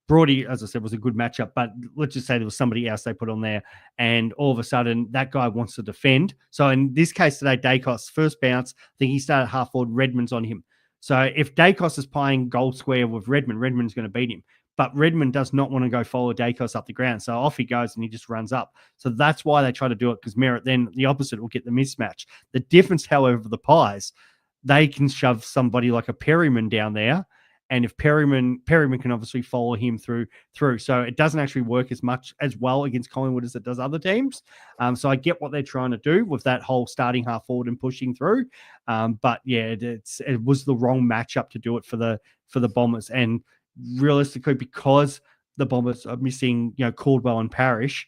Brody, as I said, was a good matchup, but let's just say there was somebody else they put on there, and all of a sudden that guy wants to defend. So in this case today, Dacos first bounce, I think he started half forward, Redmond's on him. So if Dacos is playing goal square with Redmond's going to beat him. But Redmond does not want to go follow Dacos up the ground. So off he goes and he just runs up. So that's why they try to do it, because Merritt then the opposite will get the mismatch. The difference, however, the Pies, they can shove somebody like a Perryman down there. And if Perryman can obviously follow him through. So it doesn't actually work as well against Collingwood as it does other teams. So I get what they're trying to do with that whole starting half forward and pushing through. But yeah, it was the wrong matchup to do it for the Bombers. And realistically, because the Bombers are missing, Caldwell and Parrish,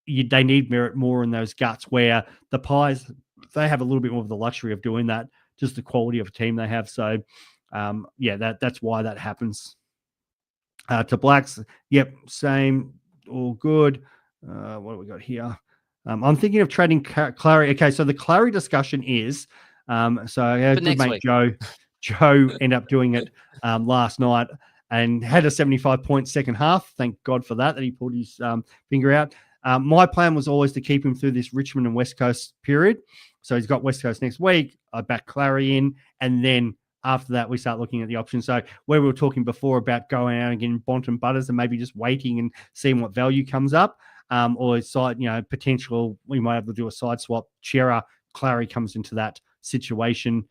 they need Merritt more in those guts, where the Pies, they have a little bit more of the luxury of doing that, just the quality of a team they have. So that's why that happens. To Blacks, yep, same, all good. What do we got here? I'm thinking of trading Clary. Okay, so the Clary discussion is, so our good mate Joe ended up doing it last night and had a 75-point second half. Thank God for that he pulled his finger out. My plan was always to keep him through this Richmond and West Coast period. So he's got West Coast next week. I back Clary in, and then after that, we start looking at the options. So where we were talking before about going out and getting Bonton Butters and maybe just waiting and seeing what value comes up, or side, potential, we might have to do a side swap. Chera, Clary comes into that situation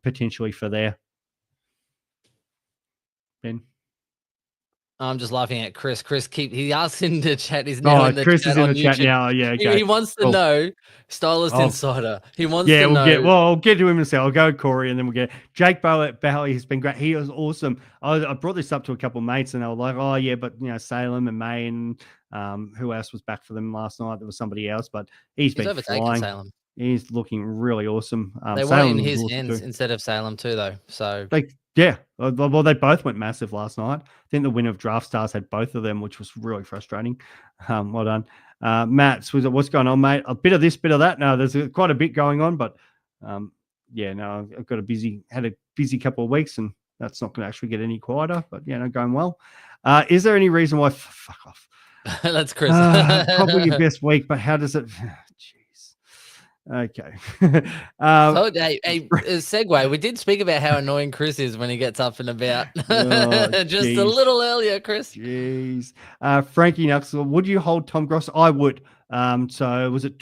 potentially for there. Ben? I'm just laughing at Chris. He asked in the chat. He's now in the Chris chat is in on the chat YouTube. now. Yeah, okay. He wants to know Stylist Insider. He wants to know. I'll get to him in a second. I'll go Corey and then we'll get Jake Bowie has been great. He was awesome. I brought this up to a couple of mates and they were like, oh yeah, but Salem and May and who else was back for them last night? There was somebody else, but he's been flying. Salem. He's looking really awesome. They were in his hands instead of Salem too, though. So well, they both went massive last night. I think the winner of Draft Stars had both of them, which was really frustrating. Well done. Matt, what's going on, mate? A bit of this, bit of that. No, there's quite a bit going on, but I've got had a busy couple of weeks, and that's not going to actually get any quieter. But going well. Is there any reason why? Fuck off. That's Chris. Probably your best week, but how does it? Okay. So, a segue. We did speak about how annoying Chris is when he gets up and about. Just a little earlier, Chris. Jeez. Frankie Nuxel, would you hold Tom Gross? I would. So was it?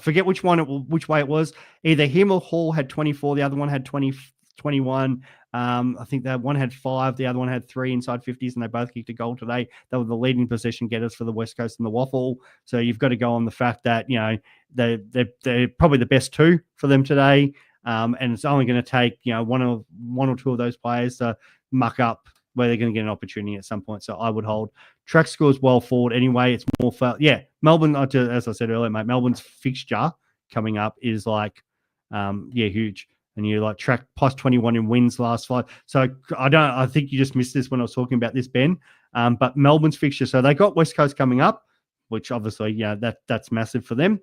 Forget which way it was. Either him or Hall had 24. The other one had 21. I think that one had 5, the other one had 3 inside 50s, and they both kicked a goal today. They were the leading possession getters for the West Coast and the Waffle. So you've got to go on the fact that they're probably the best 2 for them today, and it's only going to take one or two of those players to muck up where they're going to get an opportunity at some point. So I would hold. Track scores well forward anyway. It's more for Melbourne. As I said earlier, mate, Melbourne's fixture coming up is like huge. And you like track plus 21 in wins last 5. So I think you just missed this when I was talking about this, Ben. But Melbourne's fixture. So they got West Coast coming up, which obviously, that's massive for them.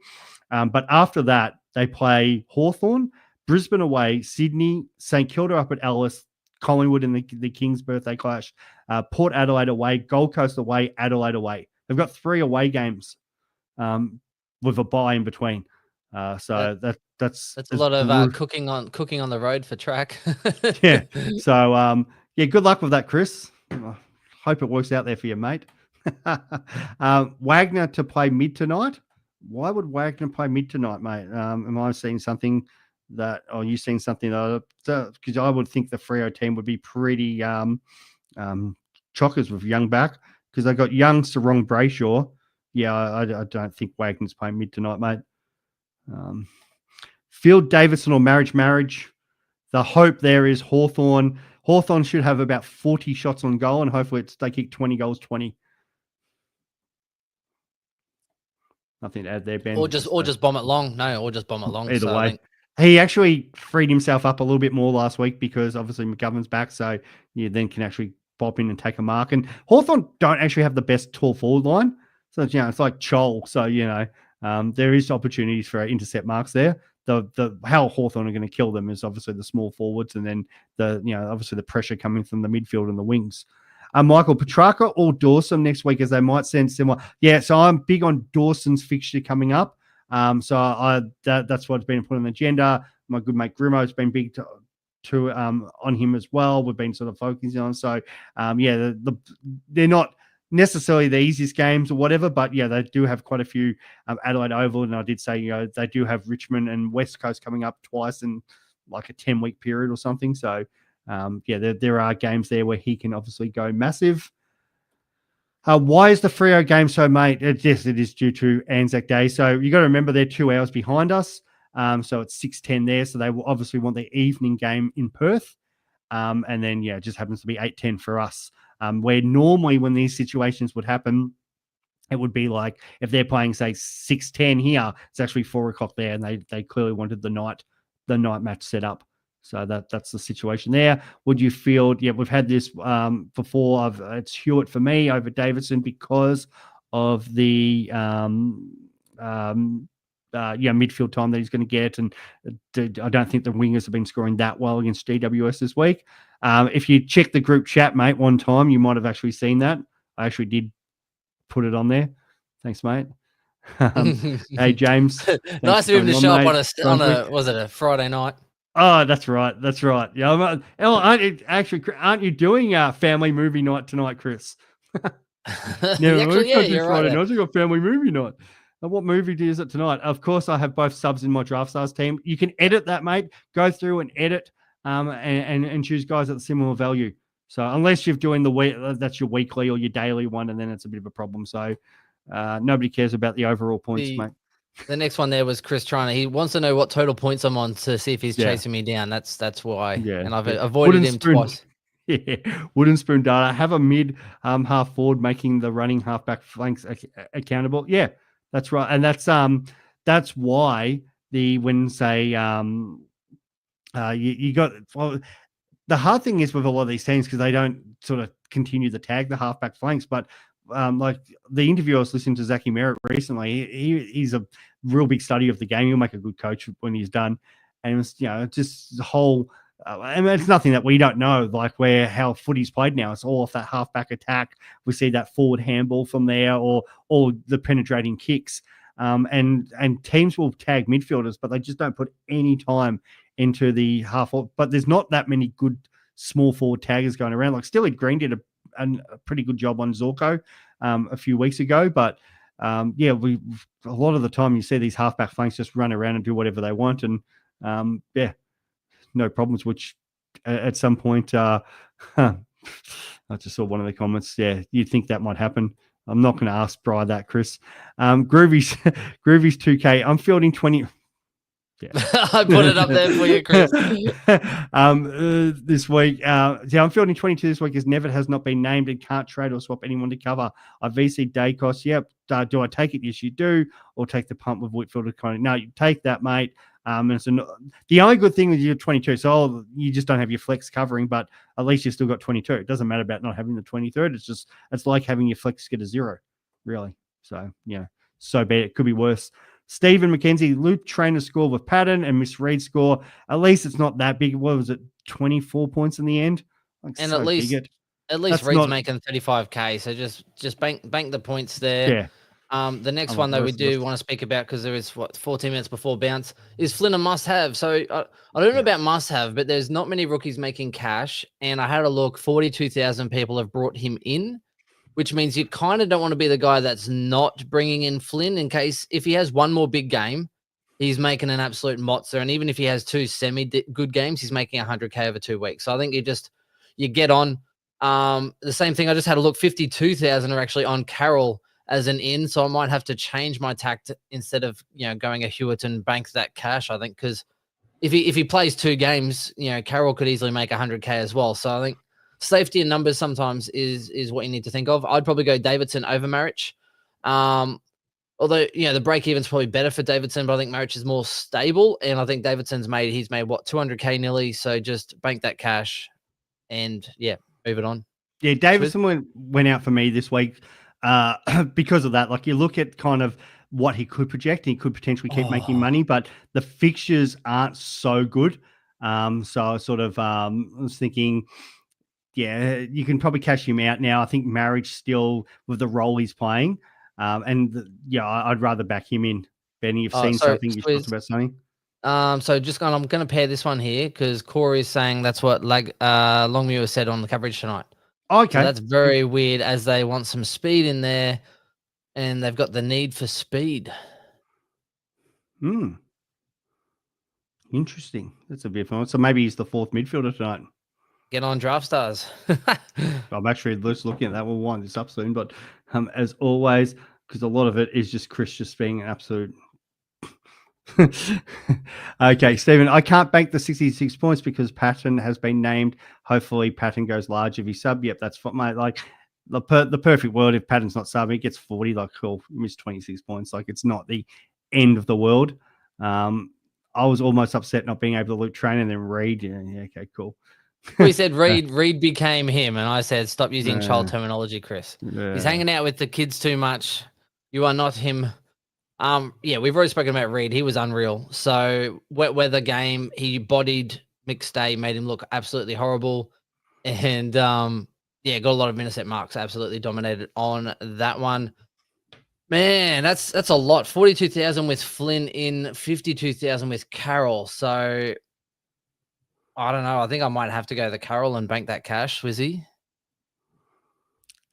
But after that, they play Hawthorn, Brisbane away, Sydney, St Kilda up at Alice, Collingwood in the King's birthday clash, Port Adelaide away, Gold Coast away, Adelaide away. They've got 3 away games with a bye in between. That's a lot of cooking on the road for track. Yeah. So good luck with that, Chris. Hope it works out there for you, mate. Wagner to play mid tonight. Why would Wagner play mid tonight, mate? Am I seeing something that, or you seeing something that? Because I would think the Freo team would be pretty chockers with Young back, because they got Young, Sarong, Brayshaw. Yeah, I don't think Wagner's playing mid tonight, mate. Field Davidson or marriage. The hope there is Hawthorn. Hawthorn should have about 40 shots on goal, and hopefully they kick 20 goals, 20. Nothing to add there, Ben. Or just bomb it long. No, or just bomb it long. Either way. He actually freed himself up a little bit more last week because obviously McGovern's back, so you then can actually pop in and take a mark. And Hawthorn don't actually have the best tall forward line. So, it's like Chol. So, there is opportunities for intercept marks there. The how Hawthorn are going to kill them is obviously the small forwards, and then obviously the pressure coming from the midfield and the wings. Michael, Petrarca or Dawson next week, as they might send similar. Yeah, so I'm big on Dawson's fixture coming up. That's what's been put on the agenda. My good mate Grimo's been big to on him as well. We've been sort of focusing on. So they're not necessarily the easiest games or whatever, but they do have quite a few. Adelaide Oval, and I did say they do have Richmond and West Coast coming up twice in like a 10-week period or something. So there are games there where he can obviously go massive. Why is the Freo game so, mate? Yes, it is due to Anzac Day. So you got to remember they're 2 hours behind us. So it's 6:10 there. So they will obviously want the evening game in Perth. And then, it just happens to be 8:10 for us. Where normally when these situations would happen, it would be like if they're playing, say, 6:10 here, it's actually 4 o'clock there, and they clearly wanted the night match set up. So that's the situation there. Would you field? Yeah, we've had this before. It's Hewitt for me over Davidson because of the midfield time that he's going to get, and I don't think the wingers have been scoring that well against GWS this week. If you check the group chat, mate, one time, you might have actually seen that. I actually did put it on there. Thanks, mate. Hey, James. Nice of him to show up on a was it a Friday night? Oh, that's right. That's right. Yeah. Aren't you doing a family movie night tonight, Chris? No, we Actually, yeah, can't do you're right Friday there. nights. We got family movie night. What movie is it tonight? Of course, I have both subs in my Draft Stars team. You can edit that, mate. Go through and edit, and choose guys at similar value. So unless you're doing the week, that's your weekly or your daily one, and then it's a bit of a problem. So nobody cares about the overall points, The mate. the next one there was Chris Triner. He wants to know what total points I'm on to see if he's Yeah, chasing me down. That's why, yeah, and I've yeah. avoided Wooden him spoon. twice. Yeah, wooden spoon data. Have a mid half forward, making the running halfback flanks accountable. Yeah, that's right, and that's why the when say you got well, the hard thing is with a lot of these teams because they don't sort of continue the tag the halfback flanks. But like the interview I was listening to Zachy Merritt recently, he's a real big study of the game. He'll make a good coach when he's done, and it was just the whole. I mean, it's nothing that we don't know, like how footy's played now. It's all off that halfback attack. We see that forward handball from there, or the penetrating kicks. And teams will tag midfielders, but they just don't put any time into the half. But there's not that many good small forward taggers going around. Like Steely Green did a pretty good job on Zorko a few weeks ago, but yeah, a lot of the time you see these halfback flanks just run around and do whatever they want, and yeah, no problems. Which at some point, I just saw one of the comments. Yeah, you'd think that might happen. I'm not going to ask Bri that, Chris. Groovy's Groovy's 2K. I'm fielding 20. Yeah. I put it up there for you, Chris. This week, I'm fielding 22 this week as Nevitt has not been named and can't trade or swap anyone to cover. I VC Dacos. Yep. Do I take it? Yes, you do. Or take the punt with Whitfield to kind of, no, you take that, mate. And so the only good thing with your 22, so you just don't have your flex covering, but at least you've still got 22. It doesn't matter about not having the 23rd. It's like having your flex get a 0, really. So, yeah, so bad. It could be worse. Stephen McKenzie, Luke Trainer score with Patton and Miss Reed score. At least it's not that big. What was it? 24 points in the end? Like, And so big. at least That's Reed's not, making 35K. So just bank the points there. yeah. The next I'm one like the that we rest of us. do want to speak about, because there is 14 minutes before bounce, is Flynn a must-have. So I don't know Yeah. about must-have, but there's not many rookies making cash. And I had a look, 42,000 people have brought him in, which means you kind of don't want to be the guy that's not bringing in Flynn in case if he has one more big game, he's making an absolute mozza. And even if he has 2 semi-good games, he's making 100K over 2 weeks. So I think you get on. The same thing, I just had a look, 52,000 are actually on Carroll as an in, so I might have to change my tact instead of going a Hewitt and bank that cash. I think because if he plays 2 games, Carroll could easily make 100K as well. So I think safety in numbers sometimes is what you need to think of. I'd probably go Davidson over Marich. Although the break even's probably better for Davidson, but I think Marich is more stable, and I think Davidson's made 200K nearly. So just bank that cash and move it on. Yeah, Davidson went out for me this week because of that. Like you look at kind of what he could project, he could potentially keep making money, but the fixtures aren't so good. So I sort of was thinking, yeah, you can probably cash him out now. I think Marriage still with the role he's playing, I'd rather back him in. Benny, you've seen something you talked about something. So I'm going to pair this one here because Corey is saying that's what Longmuir said on the coverage tonight. Okay. So that's very weird as they want some speed in there and they've got the need for speed. Interesting. That's a bit fun. So maybe he's the 4th midfielder tonight. Get on Draft Stars. I'm actually just looking at that. We'll wind this up soon. But as always, because a lot of it is just Chris just being an absolute... Okay, Stephen, I can't bank the 66 points because Patton has been named. Hopefully Patton goes large if he sub. Yep, that's what like the perfect world. If Patton's not subbing, he gets 40. Like, cool, missed 26 points. Like, it's not the end of the world. I was almost upset not being able to loot train and then Reed. Yeah, okay, cool. We said Reed became him, and I said stop using child terminology, Chris. He's hanging out with the kids too much. You are not him. We've already spoken about Reed. He was unreal. So wet weather game, he bodied McStay, made him look absolutely horrible, and got a lot of minutes at marks. Absolutely dominated on that one. Man, that's a lot. 42,000 with Flynn in, 52,000 with Carroll. So I don't know. I think I might have to go the Carroll and bank that cash, Swizzy.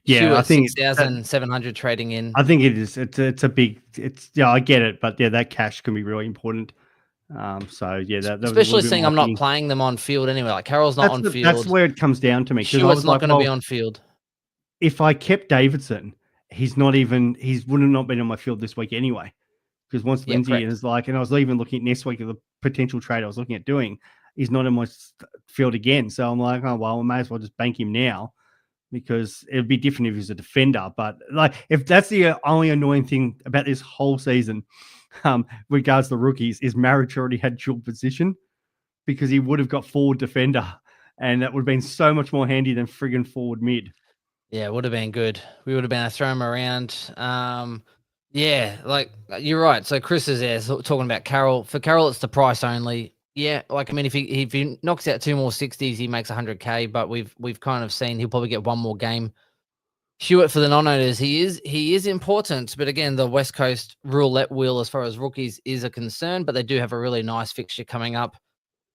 Yeah, Hugh I at think that 6,700 trading in. I think it is. It's a big. It's yeah, I get it, but yeah, that cash can be really important. So yeah, that was a little Especially bit seeing my I'm not thinking. playing them on field anyway. Like Carroll's not on That's field. where it comes down to me because I Hewitt's was not like, going to be well, on field. if I kept Davidson, he would have not been on my field this week anyway. Because once Yep, Lindsay correct. is like, and I was even looking at next week of the potential trade I was looking at doing, he's not in my field again. So I'm like, oh well, I may as well just bank him now because it'd be different if he's a defender. But like, if that's the only annoying thing about this whole season, regards to the rookies, is Marriage already had dual position because he would have got forward defender, and that would have been so much more handy than friggin' forward mid. Yeah, it would have been good. We would have been able to throw him around. Yeah, like you're right. So Chris is there talking about Carroll. For Carroll, it's the price only. Yeah, like I mean, if he knocks out 2 more 60s, he makes 100K. But we've kind of seen he'll probably get one more game. Hewitt for the non-owners, he is important, but again, the West Coast roulette wheel as far as rookies is a concern. But they do have a really nice fixture coming up.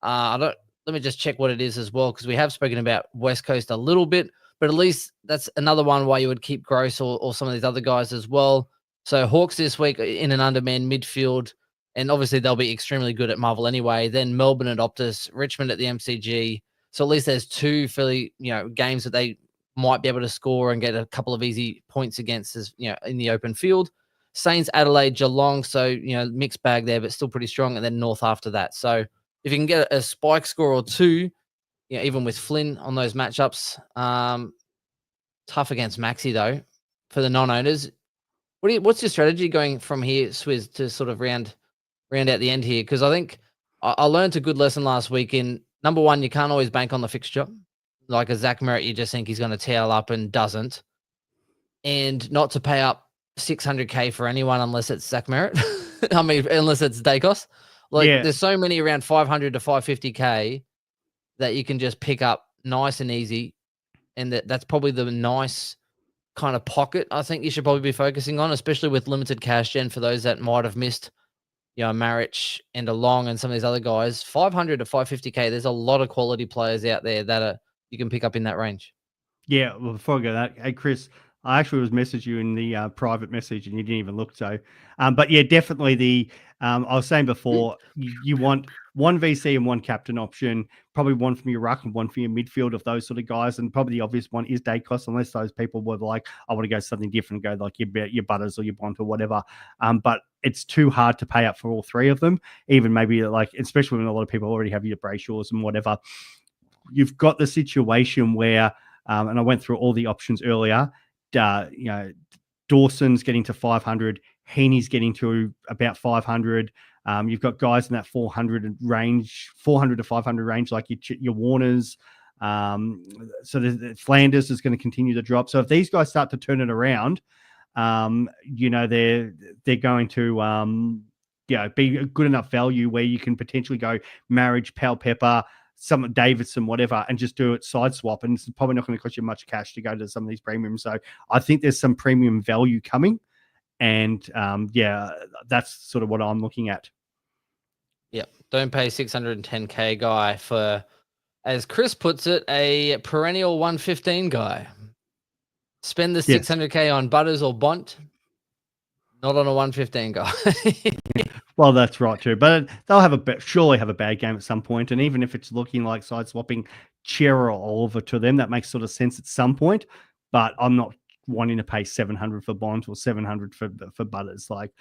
I don't. Let me just check what it is as well, because we have spoken about West Coast a little bit, but at least that's another one why you would keep Gross or some of these other guys as well. So Hawks this week in an undermanned midfield, and obviously they'll be extremely good at Marvel anyway. Then Melbourne at Optus, Richmond at the MCG. So at least there's two fairly games that they might be able to score and get a couple of easy points against as in the open field. Saints, Adelaide, Geelong. So mixed bag there, but still pretty strong. And then North after that. So if you can get a spike score or two, even with Flynn on those matchups, tough against Maxi though. For the non-owners, what's your strategy going from here, Swizz, to sort of round out the end here? Because I think I learned a good lesson last week. In number one, you can't always bank on the fixture. Like a Zach Merritt, you just think he's going to towel up and doesn't, and not to pay up 600K for anyone unless it's Zach Merritt. I mean, unless it's Dacos. Like, Yeah, there's so many around 500 to 550K that you can just pick up nice and easy. And that's probably the nice kind of pocket I think you should probably be focusing on, especially with limited cash gen for those that might have missed, Marich and Along and some of these other guys. 500 to 550K, there's a lot of quality players out there that you can pick up in that range. yeah. Well, before I go that, hey Chris, I actually was messaging you in the private message, and you didn't even look. So, but yeah, definitely I was saying before, you want one VC and one captain option, probably one from your ruck and one for your midfield of those sort of guys, and probably the obvious one is Dacos, unless those people were like, I want to go something different, go like your Butters or your Bont or whatever. But it's too hard to pay up for all three of them. Even maybe like, especially when a lot of people already have your Brayshaws and whatever. You've got the situation where, and I went through all the options earlier. Dawson's getting to 500, Heaney's getting to about 500. You've got guys in that 400 range, 400 to 500 range, like your Warners. So Flanders is going to continue to drop. So if these guys start to turn it around, they're going to be a good enough value where you can potentially go Marriage, Pal Pepper, some Davidson, whatever, and just do it side swap. And it's probably not going to cost you much cash to go to some of these premiums. So I think there's some premium value coming. And that's sort of what I'm looking at. Yep. Don't pay 610K guy for, as Chris puts it, a perennial 115 guy. Spend the 600K on Butters or Bont, not on a 115 guy. Well, that's right too. But they'll surely have a bad game at some point. And even if it's looking like side swapping Chera or Oliver to them, that makes sort of sense at some point. But I'm not wanting to pay 700 for Bont or 700 for Butters. Like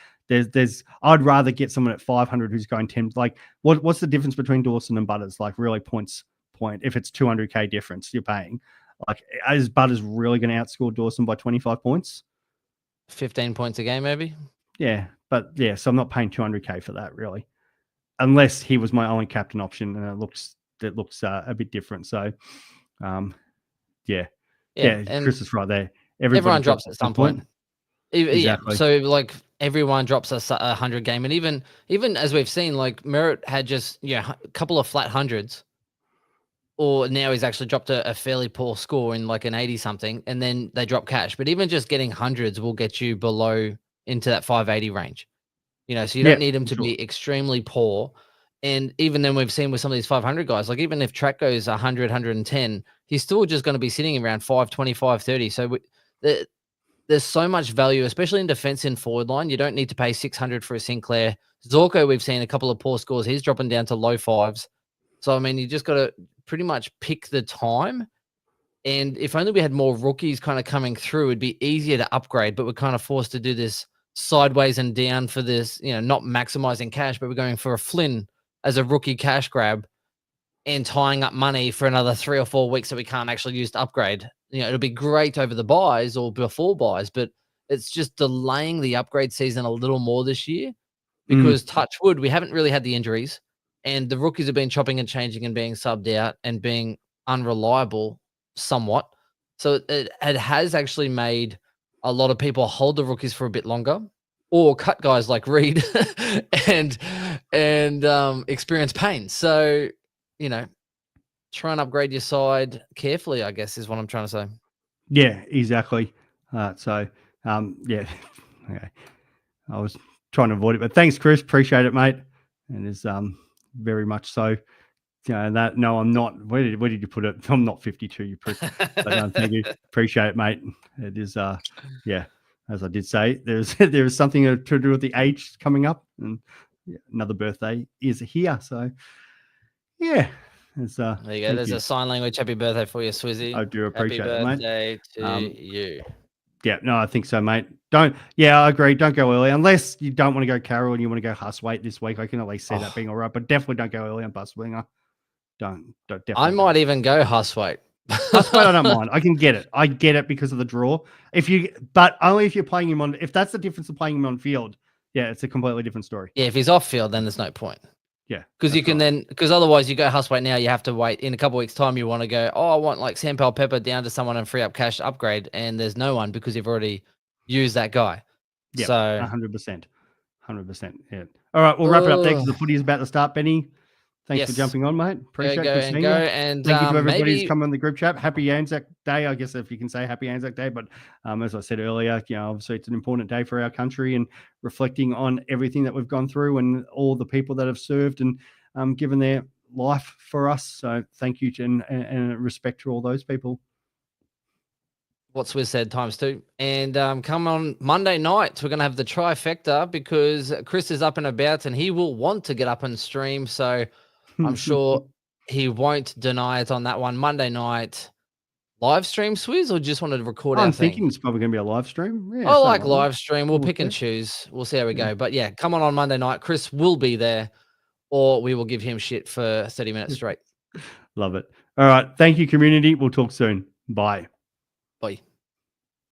I'd rather get someone at 500 who's going 10. Like what's the difference between Dawson and Butters? Like really point. If it's 200K difference you're paying, like is Butters really going to outscore Dawson by 25 points? 15 points a game, maybe. Yeah, but yeah, so I'm not paying 200K for that really, unless he was my only captain option, and it looks a bit different. So, yeah, and Chris is right there. Everyone drops at some point. Exactly. Yeah, so like everyone drops a 100 game, and even as we've seen, like Merritt had just a couple of flat hundreds, or now he's actually dropped a fairly poor score in like an 80 something, and then they drop cash. But even just getting hundreds will get you below into that 580 range. So you don't need him to be extremely poor. And even then, we've seen with some of these 500 guys, like even if track goes 100, 110, he's still just going to be sitting around 520, 530. So there's so much value, especially in defense and forward line. You don't need to pay 600 for a Sinclair. Zorko, we've seen a couple of poor scores. He's dropping down to low fives. So, I mean, you just got to pretty much pick the time. And if only we had more rookies kind of coming through, it'd be easier to upgrade. But we're kind of forced to do this sideways and down for this, not maximizing cash, but we're going for a Flynn as a rookie cash grab and tying up money for another 3 or 4 weeks that we can't actually use to upgrade. It'll be great over the buys or before buys, but it's just delaying the upgrade season a little more this year because touch wood, we haven't really had the injuries and the rookies have been chopping and changing and being subbed out and being unreliable somewhat. So it has actually made a lot of people hold the rookies for a bit longer or cut guys like Reed and experience pain. So, try and upgrade your side carefully, I guess, is what I'm trying to say. Yeah, exactly. Yeah. Okay. I was trying to avoid it, but thanks, Chris. Appreciate it, mate. And it's very much so. That no, I'm not. Where did you put it? I'm not 52. You prick. But, thank you. Appreciate it, mate. It is yeah. As I did say, there is something to do with the age coming up, and another birthday is here. So yeah. There you go. There's a sign language happy birthday for you, Swizzy. I do appreciate it, mate. Happy birthday to you. Yeah, no, I think so, mate. I agree. Don't go early unless you don't want to go Carroll and you want to go Huswaite this week. I can at least see that being all right, but definitely don't go early on Buswinger. Don't definitely. I might even go Huswaite. Huswaite, I don't mind. I can get it. I get it because of the draw. But only if you're playing him on. If that's the difference of playing him on field, yeah, it's a completely different story. Yeah, if he's off field, then there's no point. Yeah, because you can because otherwise you go Huswaite now, you have to wait in a couple of weeks' time. You want to go, I want like Sampel Pepper down to someone and free up cash to upgrade, and there's no one because you've already used that guy. Yeah, so 100%. Yeah. All right, we'll wrap it up there because the footy is about to start, Benny. Thanks for jumping on, mate. Appreciate it. And thank you to everybody who's come on the group chat. Happy Anzac Day, I guess, if you can say Happy Anzac Day. But as I said earlier, obviously it's an important day for our country and reflecting on everything that we've gone through and all the people that have served and given their life for us. So thank you and respect to all those people. What Swizz said ×2. And come on Monday night, we're going to have the trifecta because Chris is up and about and he will want to get up and stream. So I'm sure he won't deny it on that one. Monday night, live stream, Swizz, or just wanted to record I'm thinking it's probably going to be a live stream. Yeah, I like live stream. We'll pick and choose. We'll see how we go. But yeah, come on Monday night. Chris will be there or we will give him shit for 30 minutes straight. Love it. All right. Thank you, community. We'll talk soon. Bye.